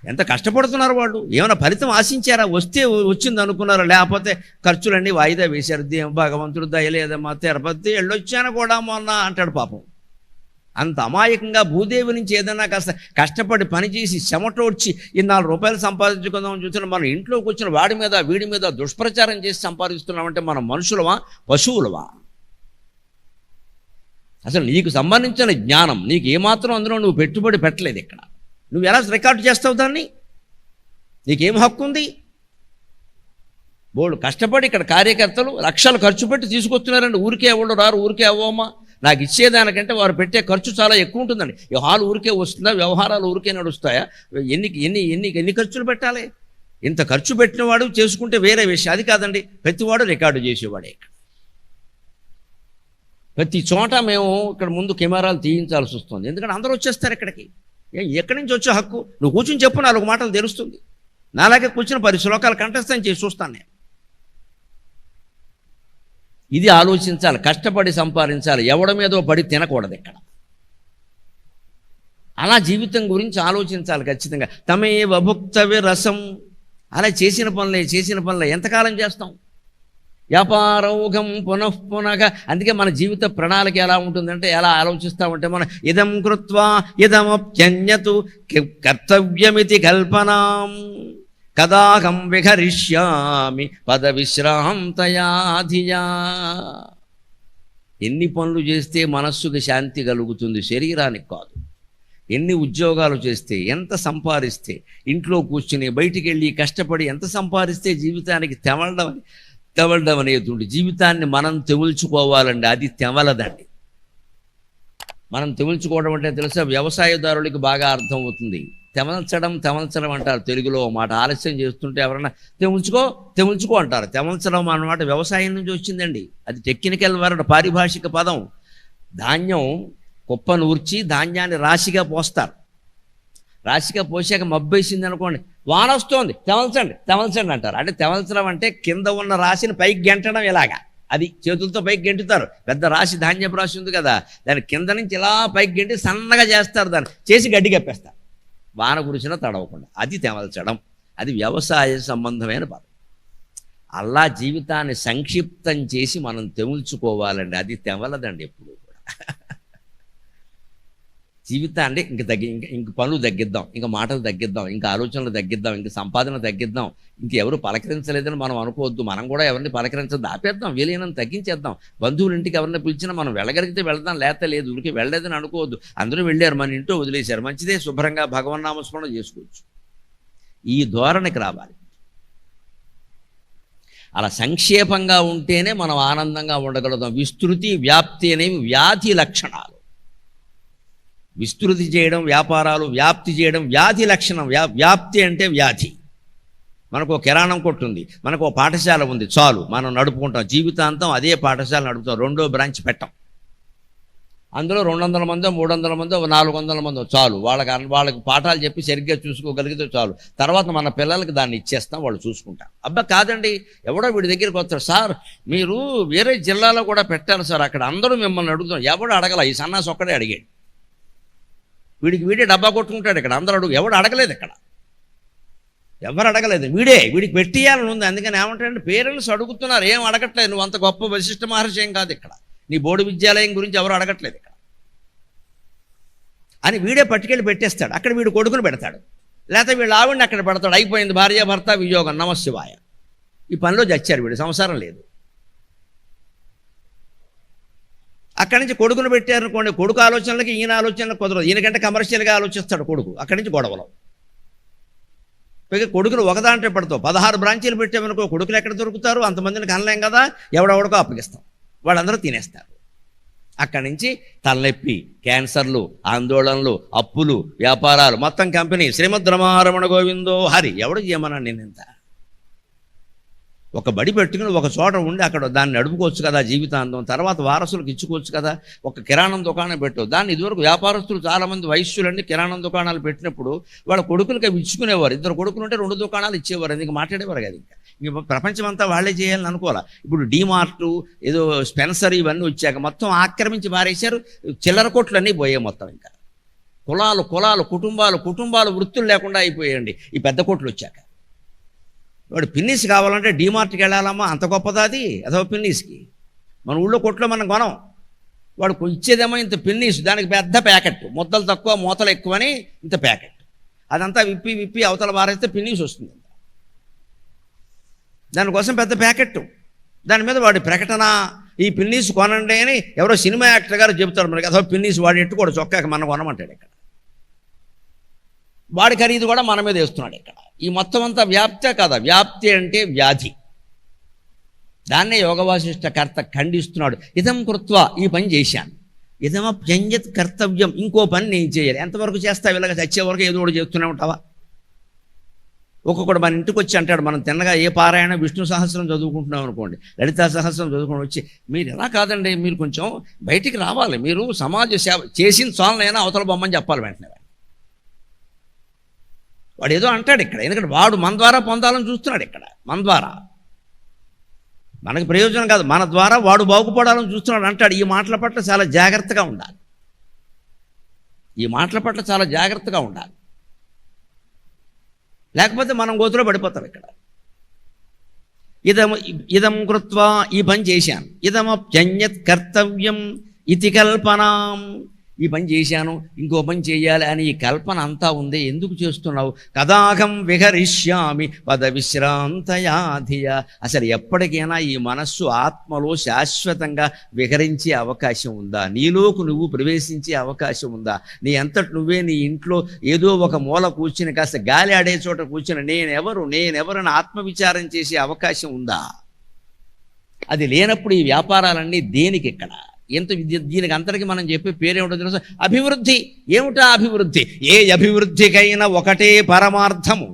ఎంత కష్టపడుతున్నారు వాళ్ళు. ఏమైనా ఫలితం ఆశించారా? వస్తే వచ్చింది అనుకున్నారా? లేకపోతే ఖర్చులన్నీ వాయిదా వేశారు. భగవంతుడు దయలేదమ్మా, తిరుపతి వెళ్ళొచ్చాను కూడా మొన్న అంటాడు పాపం. అంత అమాయకంగా భూదేవి నుంచి ఏదైనా కాస్త కష్టపడి పనిచేసి చెమటోడ్చి 4 రూపాయలు సంపాదించుకుందామని చూస్తున్నాం. మనం ఇంట్లో కూర్చుని వాడి మీద వీడి మీద దుష్ప్రచారం చేసి సంపాదిస్తున్నామంటే మనం మనుషులవా, పశువులవా? అసలు నీకు సంబంధించిన జ్ఞానం నీకు ఏమాత్రం అందులో నువ్వు పెట్టుబడి పెట్టలేదు. ఇక్కడ నువ్వు ఎలా రికార్డు చేస్తావు దాన్ని? నీకేం హక్కు ఉంది? బోళ్ళు కష్టపడి ఇక్కడ కార్యకర్తలు లక్షలు ఖర్చు పెట్టి తీసుకొస్తున్నారండి. ఊరికే ఎవరు రారు, ఊరికే అవ్వమ్మా. నాకు ఇచ్చేదానికంటే వారు పెట్టే ఖర్చు చాలా ఎక్కువ ఉంటుందండి. ఈ హాల్ ఊరికే వస్తుందా? వ్యవహారాలు ఊరికే నడుస్తాయా? ఎన్ని ఖర్చులు పెట్టాలి? ఇంత ఖర్చు పెట్టినవాడు చేసుకుంటే వేరే విషయం, అది కాదండి. ప్రతివాడు రికార్డు చేసేవాడే. ప్రతి చోట మేము ఇక్కడ ముందు కెమెరాలు తీయించాల్సి వస్తుంది, ఎందుకంటే అందరూ వచ్చేస్తారు ఇక్కడికి. ఎక్కడి నుంచి వచ్చే హక్కు? నువ్వు కూర్చుని చెప్పు, 4 మాటలు తెలుస్తుంది. నాలాగే కూర్చుని 10 శ్లోకాలు కంఠస్థం చేసి చూస్తాను నేను. ఇది ఆలోచించాలి, కష్టపడి సంపాదించాలి, ఎవడ మీదో పడి తినకూడదు ఇక్కడ. అలా జీవితం గురించి ఆలోచించాలి ఖచ్చితంగా. తమేవ భుక్తవి రసం, అలా చేసిన పనులే ఎంతకాలం చేస్తాం? వ్యాపారౌఘం పునఃపునః. అందుకే మన జీవిత ప్రణాళిక ఎలా ఉంటుందంటే, ఎలా ఆలోచిస్తామంటే, మనం ఇదం కృత్వా ఇదమప్యన్యతు కర్తవ్యమితి కల్పనాం కదాహం విహరిష్యామి పదవిశ్రాంతయా ధియా. ఎన్ని పనులు చేస్తే మనస్సుకి శాంతి కలుగుతుంది, శరీరానికి కాదు. ఎన్ని ఉద్యోగాలు చేస్తే, ఎంత సంపాదిస్తే, ఇంట్లో కూర్చుని బయటికి వెళ్ళి కష్టపడి ఎంత సంపాదిస్తే జీవితానికి తెవలడం అనేది ఉంది. జీవితాన్ని మనం తెవుల్చుకోవాలండి, అది తెవలదండి. మనం తెవుల్చుకోవడం అంటే తెలుసా, వ్యవసాయదారులకి బాగా అర్థమవుతుంది. తెమల్చడం అంటారు తెలుగులో మాట. ఆలస్యం చేస్తుంటే ఎవరన్నా తెముల్చుకో అంటారు. తెమల్చడం అన్నమాట వ్యవసాయం నుంచి వచ్చిందండి. అది టెక్నికల్ వర్డ్, పారిభాషిక పదం. ధాన్యం కుప్ప నూర్చి ధాన్యాన్ని రాశిగా పోస్తారు. రాశిగా పోసాక మబ్బేసింది అనుకోండి, వాన వస్తోంది, తెమల్చండి అంటారు. అంటే తెమల్చడం అంటే కింద ఉన్న రాశిని పైకి గెంటడం. ఇలాగా అది చేతులతో పైకి గెంటుతారు. పెద్ద రాశి, ధాన్యపు రాశి ఉంది కదా, దాని కింద నుంచి ఇలా పైకి గెంటి సన్నగా చేస్తారు, దాన్ని చేసి గడ్డి కప్పేస్తారు, వాన కురిసినా తడవకుండా. అది తెమల్చడం. అది వ్యవసాయ సంబంధమైన పదం. అలా జీవితాన్ని సంక్షిప్తం చేసి మనం తెముల్చుకోవాలండి, అది తెమలదండి ఎప్పుడు కూడా. జీవితాన్ని ఇంక పనులు తగ్గిద్దాం, ఇంకా మాటలు తగ్గిద్దాం, ఇంకా ఆలోచనలు తగ్గిద్దాం, ఇంకా సంపాదన తగ్గిద్దాం, ఇంకెవరు పలకరించలేదని మనం అనుకోవద్దు. మనం కూడా ఎవరిని పలకరించదు, ఆపేద్దాం, వీలైనంత తగ్గించేద్దాం. బంధువుల ఇంటికి ఎవరిని పిలిచినా మనం వెళ్ళగలిగితే వెళ్దాం, లేదు ఊరికి వెళ్ళలేదని అనుకోవద్దు. అందరూ వెళ్ళారు, మన ఇంట్లో వదిలేశారు, మంచిదే, శుభ్రంగా భగవన్నామస్మరణ చేసుకోవచ్చు. ఈ ధోరణికి రావాలి. అలా సంక్షేపంగా ఉంటేనే మనం ఆనందంగా ఉండగలుగుతాం. విస్తృతి, వ్యాప్తి అనేవి వ్యాధి లక్షణాలు. విస్తృతి చేయడం వ్యాపారాలు, వ్యాప్తి చేయడం వ్యాధి లక్షణం. వ్యాప్తి అంటే వ్యాధి. మనకు ఒక కిరాణం కొట్టు ఉంది, మనకు ఒక పాఠశాల ఉంది, చాలు మనం నడుపుకుంటాం, జీవితాంతం అదే పాఠశాల నడుపుతాం, 2వ బ్రాంచ్ పెట్టాం. అందులో 200 మందో 300 మందో 400 మందో చాలు, వాళ్ళకి పాఠాలు చెప్పి సరిగ్గా చూసుకోగలిగితే చాలు. తర్వాత మన పిల్లలకి దాన్ని ఇచ్చేస్తాం, వాళ్ళు చూసుకుంటారు. అబ్బా కాదండి, ఎవడో వీడి దగ్గరికి వస్తారు, సార్ మీరు వేరే జిల్లాలో కూడా పెట్టాలి సార్, అక్కడ అందరూ మిమ్మల్ని అడుగుతాం. ఎవడు అడగల, ఈ సన్నాసి ఒక్కడే అడిగాడు. వీడే డబ్బా కొట్టుకుంటాడు ఇక్కడ, అందరూ ఎవడు అడగలేదు ఇక్కడ, ఎవరు అడగలేదు. వీడికి పెట్టియాలని ఉంది. అందుకని ఏమంటారంటే, పేరెంట్స్ అడుగుతున్నారు, ఏం అడగట్లేదు, నువ్వు అంత గొప్ప వశిష్ఠ మహర్షి ఏం కాదు ఇక్కడ, నీ బోర్డు విద్యాలయం గురించి ఎవరు అడగట్లేదు ఇక్కడ అని వీడే పట్టుకెళ్ళి పెట్టేస్తాడు. అక్కడ వీడు కొడుకుని పెడతాడు, లేకపోతే వీళ్ళు ఆవిడని అక్కడ పెడతాడు. అయిపోయింది, భార్య భర్త వియోగం, నమశివాయ. ఈ పనిలో చచ్చారు, వీడు సంసారం లేదు. అక్కడి నుంచి కొడుకును పెట్టారనుకోండి, కొడుకు ఆలోచనలకి ఈయన ఆలోచనలకు కుదరదు. ఈయనకంటే కమర్షియల్గా ఆలోచిస్తాడు కొడుకు. అక్కడి నుంచి గొడవలు. పైగా కొడుకులు ఒకదాంట్లో పెడతావు, 16 బ్రాంచీలు పెట్టామనుకో, కొడుకులు ఎక్కడ దొరుకుతారు? అంతమందిని కనలేం కదా, ఎవడెవడికో అప్పగిస్తాం, వాళ్ళందరూ తినేస్తారు. అక్కడి నుంచి తలనొప్పి, క్యాన్సర్లు, ఆందోళనలు, అప్పులు, వ్యాపారాలు, మొత్తం కంపెనీ శ్రీమద్ రమారమణ గోవిందో హరి. ఎవడు చేయమన్నా నేనింత? ఒక బడి పెట్టుకుని ఒక చోట ఉండి అక్కడ దాన్ని నడుపుకోవచ్చు కదా జీవితాంతం. తర్వాత వారసులకు ఇచ్చుకోవచ్చు కదా. ఒక కిరాణం దుకాణం పెట్టు, దాన్ని ఇదివరకు వ్యాపారస్తులు చాలామంది వైశ్యులన్నీ కిరాణం దుకాణాలు పెట్టినప్పుడు వాళ్ళ కొడుకులకి అవి ఇచ్చుకునేవారు. 2 కొడుకులు ఉంటే 2 దుకాణాలు ఇచ్చేవారు. ఎందుకు మాట్లాడేవారు కదా. ఇంకా ప్రపంచం అంతా వాళ్ళే చేయాలని అనుకోవాలి. ఇప్పుడు డీమార్టు, ఏదో స్పెన్సర్, ఇవన్నీ వచ్చాక మొత్తం ఆక్రమించి మారేశారు. చిల్లర కొట్లన్నీ పోయాయి మొత్తం. ఇంకా కులాలు, కుటుంబాలు వృత్తులు లేకుండా అయిపోయాయండి ఈ పెద్ద కొట్లు వచ్చాక. వాడు పిన్నీస్ కావాలంటే డీమార్ట్కి వెళ్ళాలమ్మా, అంత గొప్పదా అది? అదో పిన్నీస్కి మన ఊళ్ళో కొట్లో మనం కొనం. వాడు ఇచ్చేదేమో ఇంత పిన్నీస్, దానికి పెద్ద ప్యాకెట్, ముద్దలు తక్కువ మూతలు ఎక్కువని ఇంత ప్యాకెట్. అదంతా విప్పి అవతల వారేస్తే పిన్నీస్ వస్తుంది. దానికోసం పెద్ద ప్యాకెట్, దాని మీద వాడి ప్రకటన, ఈ పిన్నీస్ కొనండి అని ఎవరో సినిమా యాక్టర్ గారు చెబుతారు మనకి. అదో పిన్నీస్ వాడు ఎట్టుకోడు, చొక్కాక మనం కొనమంటాడు ఇక్కడ. వాడి ఖరీదు కూడా మన మీద వేస్తున్నాడు ఇక్కడ. ఈ మొత్తం అంతా వ్యాప్తే కదా. వ్యాప్తి అంటే వ్యాధి. దాన్నే యోగవాసిష్ట కర్త ఖండిస్తున్నాడు. ఇదం కృత్వా, ఈ పని చేశాను, ఇదమప్యన్యత్ కర్తవ్యం, ఇంకో పని నేను చేయాలి. ఎంతవరకు చేస్తావు? ఇలాగ చచ్చే వరకు ఏదో ఒకటి చేస్తూనే ఉంటావా? ఒక్కొక్కడు మన ఇంటికి వచ్చి అంటాడు, మనం తిన్నగా ఏ పారాయణ విష్ణు సహస్రం చదువుకుంటున్నాం అనుకోండి, లలితా సహస్రం చదువుకుని వచ్చి, మీరు ఎలా కాదండి, మీరు కొంచెం బయటికి రావాలి, మీరు సమాజ సేవ చేసిన చాలనైనా అవతల బొమ్మని చెప్పాలి వెంటనే. వాడు ఏదో అంటాడు ఇక్కడ, ఎందుకంటే వాడు మన ద్వారా పొందాలని చూస్తున్నాడు ఇక్కడ, మన ద్వారా మనకు ప్రయోజనం కాదు, మన ద్వారా వాడు బాగుపడాలని చూస్తున్నాడు అంటాడు. ఈ మాటల పట్ల చాలా జాగ్రత్తగా ఉండాలి, ఈ మాటల పట్ల చాలా జాగ్రత్తగా ఉండాలి, లేకపోతే మనం గోతులో పడిపోతాం ఇక్కడ. ఇదం కృత్వా, ఈ పని చేశాను, ఇదమప్యన్యత్ కర్తవ్యం ఇతి కల్పనాం, ఈ పని చేశాను ఇంకో పని చేయాలి అని ఈ కల్పన అంతా ఉంది, ఎందుకు చేస్తున్నావు? కదాహం విహరిష్యామి పద విశ్రాంతయాధియ, అసలు ఎప్పటికైనా ఈ మనస్సు ఆత్మలో శాశ్వతంగా విహరించే అవకాశం ఉందా? నీలోకి నువ్వు ప్రవేశించే అవకాశం ఉందా? నీ అంతటి నువ్వే నీ ఇంట్లో ఏదో ఒక మూల కూర్చుని కాస్త గాలి ఆడే చోట కూర్చుని నేనెవరని ఆత్మవిచారం చేసే అవకాశం ఉందా? అది లేనప్పుడు ఈ వ్యాపారాలన్నీ దేనికి ఇక్కడ? ఎంత దీనికి అంతటికి మనం చెప్పే పేరేమిటో తెలుసు, అభివృద్ధి. ఏమిటా అభివృద్ధి? ఏ అభివృద్ధికైనా ఒకటే పరమార్థము.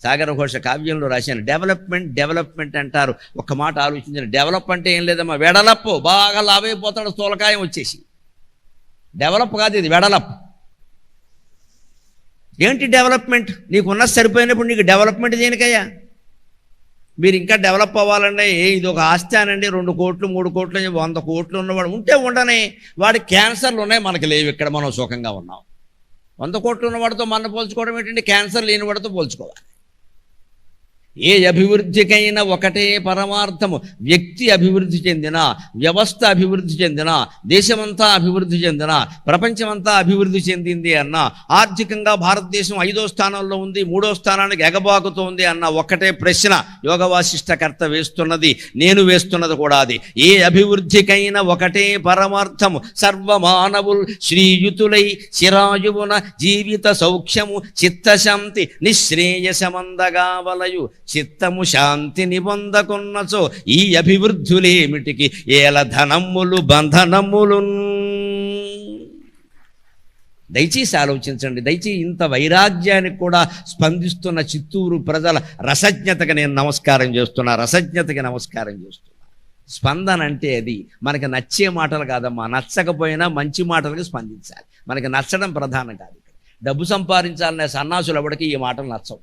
సాగర ఘోష కావ్యంలో రాశాను, డెవలప్మెంట్ అంటారు. ఒక్క మాట ఆలోచించిన, డెవలప్ అంటే ఏం లేదమ్మా, వెడలప్పు, బాగా లావైపోతాడు స్థూలకాయం వచ్చేసి. డెవలప్ కాదు ఇది, వెడలప్. ఏంటి డెవలప్మెంట్? నీకున్న సరిపోయినప్పుడు నీకు డెవలప్మెంట్ దేనికయ్యా? మీరు ఇంకా డెవలప్ అవ్వాలంటే ఇది ఒక ఆస్తి అనండి, 2 కోట్లు 3 కోట్లు 100 కోట్లు ఉన్నవాడు ఉంటే ఉండని, వాడి క్యాన్సర్లు ఉన్నాయి, మనకి లేవు, ఇక్కడ మనం సుఖంగా ఉన్నాం. 100 కోట్లు ఉన్నవాడితో మన పోల్చుకోవడం ఏంటంటే, క్యాన్సర్ లేని వాడితో పోల్చుకోవాలి. ఏ అభివృద్ధికైనా ఒకటే పరమార్థము. వ్యక్తి అభివృద్ధి చెందినా, వ్యవస్థ అభివృద్ధి చెందినా, దేశమంతా అభివృద్ధి చెందినా, ప్రపంచమంతా అభివృద్ధి చెందింది అన్నా, ఆర్థికంగా భారతదేశం 5వ స్థానంలో ఉంది, 3వ స్థానానికి ఎగబాకుతోంది అన్న ఒక్కటే ప్రశ్న యోగ వాసిష్ఠకర్త వేస్తున్నది, నేను వేస్తున్నది కూడా అది. ఏ అభివృద్ధికైనా ఒకటే పరమార్థము. సర్వమానవుల్ శ్రీయుతులై శిరాయువున జీవిత సౌఖ్యము చిత్తశాంతి నిశ్రేయసమందగా వలయు చిత్తము శాంతి నిబంధకున్నచో ఈ అభివృద్ధులేమిటికి ఏల ధనములు బంధనములు. దయచేసి ఆలోచించండి, దయచేసి ఇంత వైరాగ్యానికి కూడా స్పందిస్తున్న చిత్తూరు ప్రజల రసజ్ఞతకి నేను నమస్కారం చేస్తున్నా, రసజ్ఞతకి నమస్కారం చేస్తున్నా. స్పందన అంటే అది మనకి నచ్చే మాటలు కాదమ్మా, నచ్చకపోయినా మంచి మాటలకు స్పందించాలి. మనకి నచ్చడం ప్రధానం కాదు. డబ్బు సంపాదించాలనే సన్నాసులు ఎవరికి ఈ మాటలు నచ్చవు.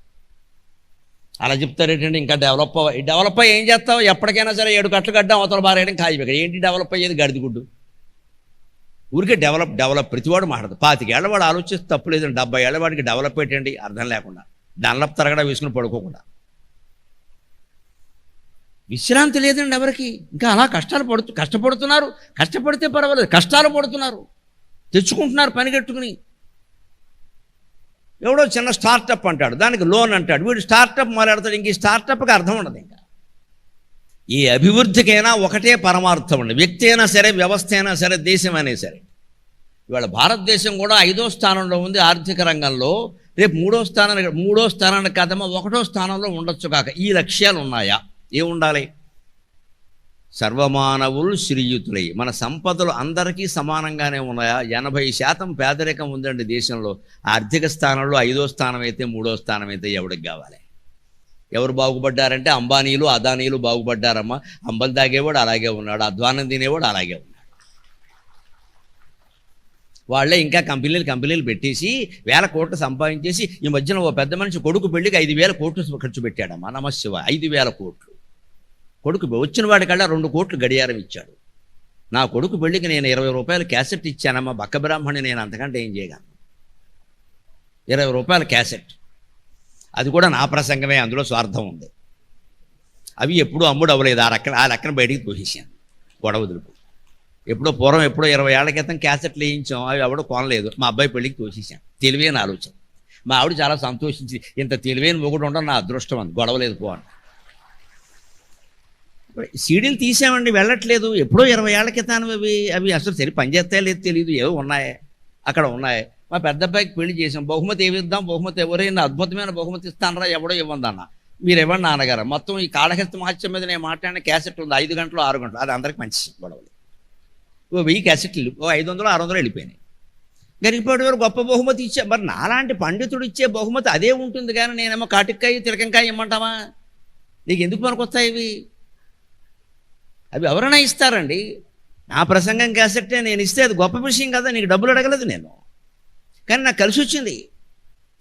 అలా చెప్తారేంటంటే ఇంకా డెవలప్ అయ్యి ఏం చేస్తావు? ఎప్పటికైనా సరే 7 కట్లు కడ్డం అవతల బారేయడం ఖాళీ. ఇక్కడ ఏంటి డెవలప్ అయ్యేది? గడిదిగుడ్డు. ఊరికే డెవలప్ ప్రతివాడు మాట్లాడదు. 25 ఏళ్ల వాడు ఆలోచిస్తే తప్పు లేదండి, 70 ఏళ్ల వాడికి డెవలప్ ఏంటండి అర్థం లేకుండా, డన్లప్ తరగడా వేసుకుని పడుకోకుండా. విశ్రాంతి లేదండి ఎవరికి. ఇంకా అలా కష్టపడుతున్నారు. కష్టపడితే పర్వాలేదు, కష్టాలు పడుతున్నారు, తెచ్చుకుంటున్నారు పనిగట్టుకుని. ఎవడో చిన్న స్టార్టప్ అంటాడు, దానికి లోన్ అంటాడు, వీడు స్టార్టప్ మాట్లాడతాడు. ఇంక ఈ స్టార్టప్కి అర్థం ఉండదు. ఇంకా ఈ అభివృద్ధికైనా ఒకటే పరమార్థం అండి. వ్యక్తి అయినా సరే, వ్యవస్థ అయినా సరే, దేశం అయినా సరే. ఇవాళ భారతదేశం కూడా 5వ స్థానంలో ఉంది ఆర్థిక రంగంలో. రేపు 3వ స్థానానికి కాదమ్మా 1వ స్థానంలో ఉండొచ్చు కాక. ఈ లక్ష్యాలు ఉన్నాయా? ఏముండాలి? సర్వమానవులు శ్రీయుతులై. మన సంపదలు అందరికీ సమానంగానే ఉన్నాయా? 80% పేదరికం ఉందండి దేశంలో. ఆర్థిక స్థానంలో 5వ స్థానం అయితే 3వ స్థానం అయితే ఎవడికి కావాలి? ఎవరు బాగుపడ్డారంటే అంబానీలు అదానీలు బాగుపడ్డారమ్మా. అంబలు తాగేవాడు అలాగే ఉన్నాడు, అధ్వానం తినేవాడు అలాగే ఉన్నాడు. వాళ్ళే ఇంకా కంపెనీలు పెట్టేసి 1000 కోట్లు సంపాదించేసి ఈ మధ్యన ఓ పెద్ద మనిషి కొడుకు పెళ్లికి 5000 కోట్లు ఖర్చు పెట్టాడమ్మా. నమశివ 5000 కోట్లు. కొడుకు వచ్చిన వాడికల్లా 2 కోట్లు గడియారం ఇచ్చాడు. నా కొడుకు పెళ్లికి నేను 20 రూపాయలు క్యాసెట్ ఇచ్చానమ్మా. బక్క బ్రాహ్మణి, నేను అంతకంటే ఏం చేయగలను? 20 రూపాయల క్యాసెట్, అది కూడా నా ప్రసంగమే, అందులో స్వార్థం ఉంది. అవి ఎప్పుడూ అమ్ముడు అవ్వలేదు. ఆ లెక్కన బయటికి తోసేసాను, గొడవ వదులుపు. ఎప్పుడో 20 ఏళ్ల క్రితం క్యాసెట్లు వేయించాం, అవి ఎవడో కొనలేదు. మా అబ్బాయి పెళ్లికి తోసేసాను. తెలివైన ఆలోచన. మా ఆవిడ చాలా సంతోషించి, ఇంత తెలివైన మొగుడు ఉండడం నా అదృష్టం అంది, గొడవలేదు పో అని. సీడీలు తీసామండి, వెళ్ళట్లేదు. ఎప్పుడో 20 ఏళ్ల క్రితం అవి అసలు సరి పనిచేస్తాయో లేదు తెలియదు, ఏవో ఉన్నాయి అక్కడ ఉన్నాయి. మా పెద్ద అబ్బాయికి పెళ్లి చేసాం. బహుమతి ఏమి ఇద్దాం? బహుమతి ఎవరైనా అద్భుతమైన బహుమతి ఇస్తానరా? ఎవడో ఇవ్వందన్న. మీరు ఇవ్వండి నాన్నగారు. మొత్తం ఈ కాళహస్తి మహత్యం మీద నేను మాట్లాడిన క్యాసెట్ ఉంది, 5 గంటలు 6 గంటలు. అది అందరికి మంచి గొడవలు. 1000 క్యాసెట్లు 500 600 వెళ్ళిపోయినాయి. గరికపాటి వారు గొప్ప బహుమతి ఇచ్చా, మరి నాలాంటి పండితుడు ఇచ్చే బహుమతి అదే ఉంటుంది, కానీ నేనేమో కాటికాయ తిలకంకాయ ఇమ్మంటావా? నీకు ఎందుకు పనికొస్తాయి ఇవి? అవి ఎవరైనా ఇస్తారండి. నా ప్రసంగం క్యాసెట్టే నేను ఇస్తే అది గొప్ప విషయం కదా, నీకు డబ్బులు అడగలేదు నేను, కానీ నాకు కలిసి వచ్చింది.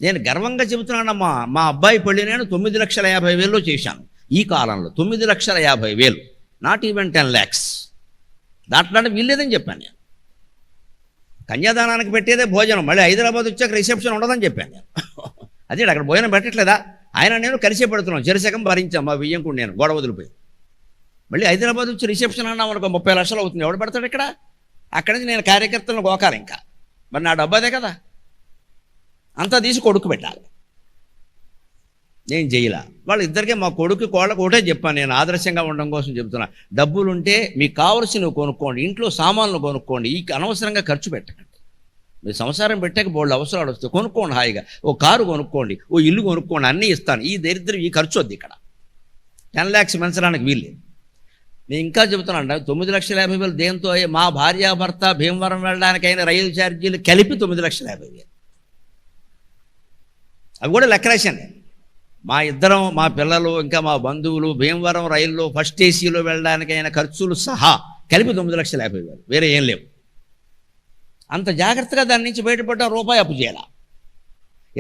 నేను గర్వంగా చెబుతున్నానమ్మా, మా అబ్బాయి పెళ్లి నేను 9,50,000 చేశాను. ఈ కాలంలో 9,50,000, నాట్ ఈవెన్ 10 lakhs. దాంట్లో వీల్లేదని చెప్పాను నేను. కన్యాదానానికి పెట్టేదే భోజనం, మళ్ళీ హైదరాబాద్ వచ్చాక రిసెప్షన్ ఉండదని చెప్పాను నేను. అదే అక్కడ భోజనం పెట్టట్లేదా? ఆయన నేను కలిసే పెడుతున్నాం, చెరసకం భరించాం మా బియ్యంకుడు నేను, గొడవ వదిలిపోయి. మళ్ళీ హైదరాబాద్ వచ్చి రిసెప్షన్ అన్నా మనకు 30 లక్షలు అవుతుంది, ఎవడు పెడతాడు ఇక్కడ? అక్కడి నుంచి నేను కార్యకర్తలను గోకాలి ఇంకా, మరి నా డబ్బు అదే కదా, అంతా తీసి కొడుకు పెట్టాలి. నేను చేయలా. వాళ్ళిద్దరికీ మా కొడుకు కోళ్ళకు ఒకటే చెప్పాను, నేను ఆదర్శంగా ఉండడం కోసం చెప్తున్నా. డబ్బులుంటే మీకు కావలసినవి కొనుక్కోండి, ఇంట్లో సామాన్లు కొనుక్కోండి, ఈ అనవసరంగా ఖర్చు పెట్టకండి. మీరు సంసారం పెట్టాక బోళ్ళు అవసరాలు వస్తాయి, కొనుక్కోండి హాయిగా. ఓ కారు కొనుక్కోండి, ఓ ఇల్లు కొనుక్కోండి, అన్నీ ఇస్తాను. ఈ దరిద్రం ఈ ఖర్చు వద్దు ఇక్కడ. 10 lakhs పెంచడానికి వీల్లేదు. నేను ఇంకా చెబుతున్నాను, 9,50,000 దేంతో? మా భార్యాభర్త భీమవరం వెళ్ళడానికైనా రైలు ఛార్జీలు కలిపి 9,50,000. అవి కూడా లెక్కలేశాను నేను. మా ఇద్దరం, మా పిల్లలు, ఇంకా మా బంధువులు భీమవరం రైల్లో ఫస్ట్ ఏసీలో వెళ్ళడానికైనా ఖర్చులు సహా కలిపి 9,50,000, వేరే ఏం లేవు. అంత జాగ్రత్తగా దాని నుంచి బయటపడ్డ రూపాయి అప్పు చేయాల.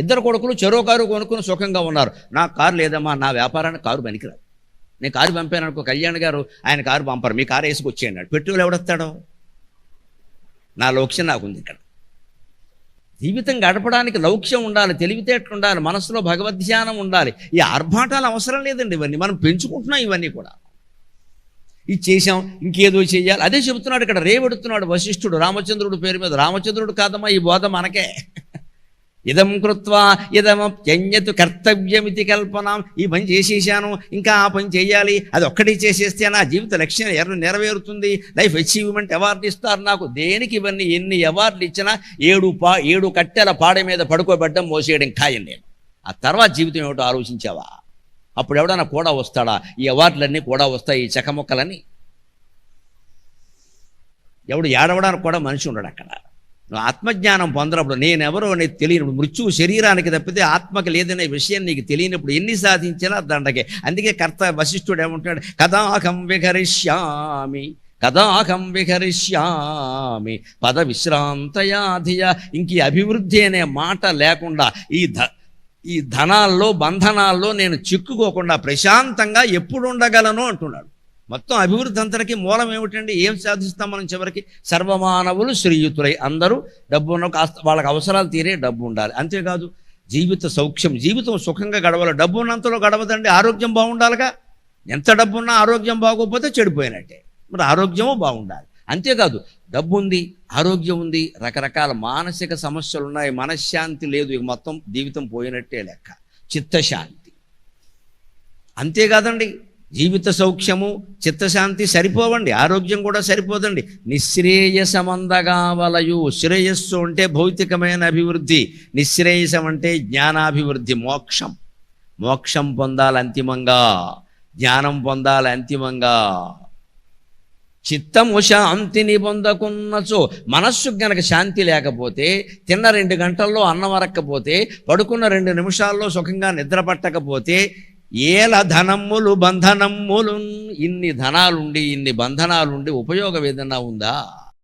ఇద్దరు కొడుకులు చెరో కారు కొనుక్కుని సుఖంగా ఉన్నారు. నాకు కారు లేదమ్మా, నా వ్యాపారానికి కారు పనికిరాదు. నేను కారు పంపాను అనుకో, కళ్యాణ్ గారు ఆయన కారు పంపరు, మీ కారు వేసుకొచ్చేయండి, పెట్రోల్ ఎవడొస్తాడో? నా లక్ష్యం నాకుంది ఇక్కడ. జీవితం గడపడానికి లౌక్యం ఉండాలి, తెలివితేటలు ఉండాలి, మనసులో భగవద్ధ్యానం ఉండాలి. ఈ ఆర్భాటాలు అవసరం లేదండి, ఇవన్నీ మనం పెంచుకుంటున్నాం. ఇవన్నీ కూడా ఇది చేశాం, ఇంకేదో చేయాలి, అదే చెబుతున్నాడు ఇక్కడ. రేవెడుతున్నాడు వశిష్ఠుడు రామచంద్రుడు పేరు మీద. రామచంద్రుడు కాదమ్మా ఈ బోధ మనకే. ఇదం కృత్వా ఇదమప్యన్యత్ కర్తవ్యమితి కల్పనాం. ఈ పని చేసేసాను, ఇంకా ఆ పని చేయాలి, అది ఒక్కటి చేసేస్తే నా జీవిత లక్ష్యం నెరవేరుతుంది, లైఫ్ అచీవ్మెంట్ అవార్డు ఇస్తారు నాకు. దేనికి ఇవన్నీ? ఎన్ని అవార్డులు ఇచ్చినా 7 కట్టెల పాడ మీద పడుకోబెట్టడం, మోసేయడం ఖాయం నేను. ఆ తర్వాత జీవితం ఏమిటో ఆలోచించావా? అప్పుడు ఎవడన్నా కూడా వస్తాడా? ఈ అవార్డులన్నీ కూడా వస్తాయి, ఈ చెక్కముక్కలన్నీ. ఎవడు ఏడవడానికి కూడా మనిషి ఉండడు అక్కడ. నువ్వు ఆత్మజ్ఞానం పొందినప్పుడు, నేనెవరో అనేది తెలియనప్పుడు, మృత్యువు శరీరానికి తప్పితే ఆత్మకి లేదనే విషయం నీకు తెలియనప్పుడు ఎన్ని సాధించినా దండకే. అందుకే కర్త వశిష్ఠుడు ఏమంటున్నాడు? కదాహం విహరిష్యామి పద విశ్రాంతయాధియ. ఇంక అభివృద్ధి అనే మాట లేకుండా, ఈ ధనాల్లో బంధనాల్లో నేను చిక్కుకోకుండా ప్రశాంతంగా ఎప్పుడు ఉండగలను అంటున్నాడు. మొత్తం అభివృద్ధి అంతటికి మూలం ఏమిటండి? ఏం సాధిస్తాం మనం చివరికి? సర్వమానవులు శ్రీయుతులై, అందరూ డబ్బు ఉన్న, కాస్త వాళ్ళకి అవసరాలు తీరే డబ్బు ఉండాలి. అంతేకాదు జీవిత సౌఖ్యం, జీవితం సుఖంగా గడవాలి. డబ్బు ఉన్నంతలో గడవదండి, ఆరోగ్యం బాగుండాలిగా. ఎంత డబ్బున్నా ఆరోగ్యం బాగోకపోతే చెడిపోయినట్టే. మరి ఆరోగ్యము బాగుండాలి. అంతేకాదు డబ్బు ఉంది, ఆరోగ్యం ఉంది, రకరకాల మానసిక సమస్యలు ఉన్నాయి, మనశ్శాంతి లేదు, ఇక మొత్తం జీవితం పోయినట్టే లెక్క. చిత్తశాంతి. అంతేకాదండి, జీవిత సౌఖ్యము చిత్తశాంతి సరిపోవండి, ఆరోగ్యం కూడా సరిపోదండి. నిశ్రేయసమందగా వలయు. శ్రేయస్సు అంటే భౌతికమైన అభివృద్ధి, నిశ్రేయసం అంటే జ్ఞానాభివృద్ధి, మోక్షం పొందాలి అంతిమంగా, జ్ఞానం పొందాలి అంతిమంగా. చిత్తము శాంతిని పొందకున్నచో, మనస్సు గనక శాంతి లేకపోతే, తిన్న 2 గంటల్లో అన్నం అరక్కపోతే, పడుకున్న 2 నిమిషాల్లో సుఖంగా నిద్ర పట్టకపోతే, ఏల ధనమ్ములు బంధనమ్ములు. ఇన్ని ధనాలుండి, ఇన్ని బంధనాలుండి ఉపయోగం ఏదన్నా ఉందా?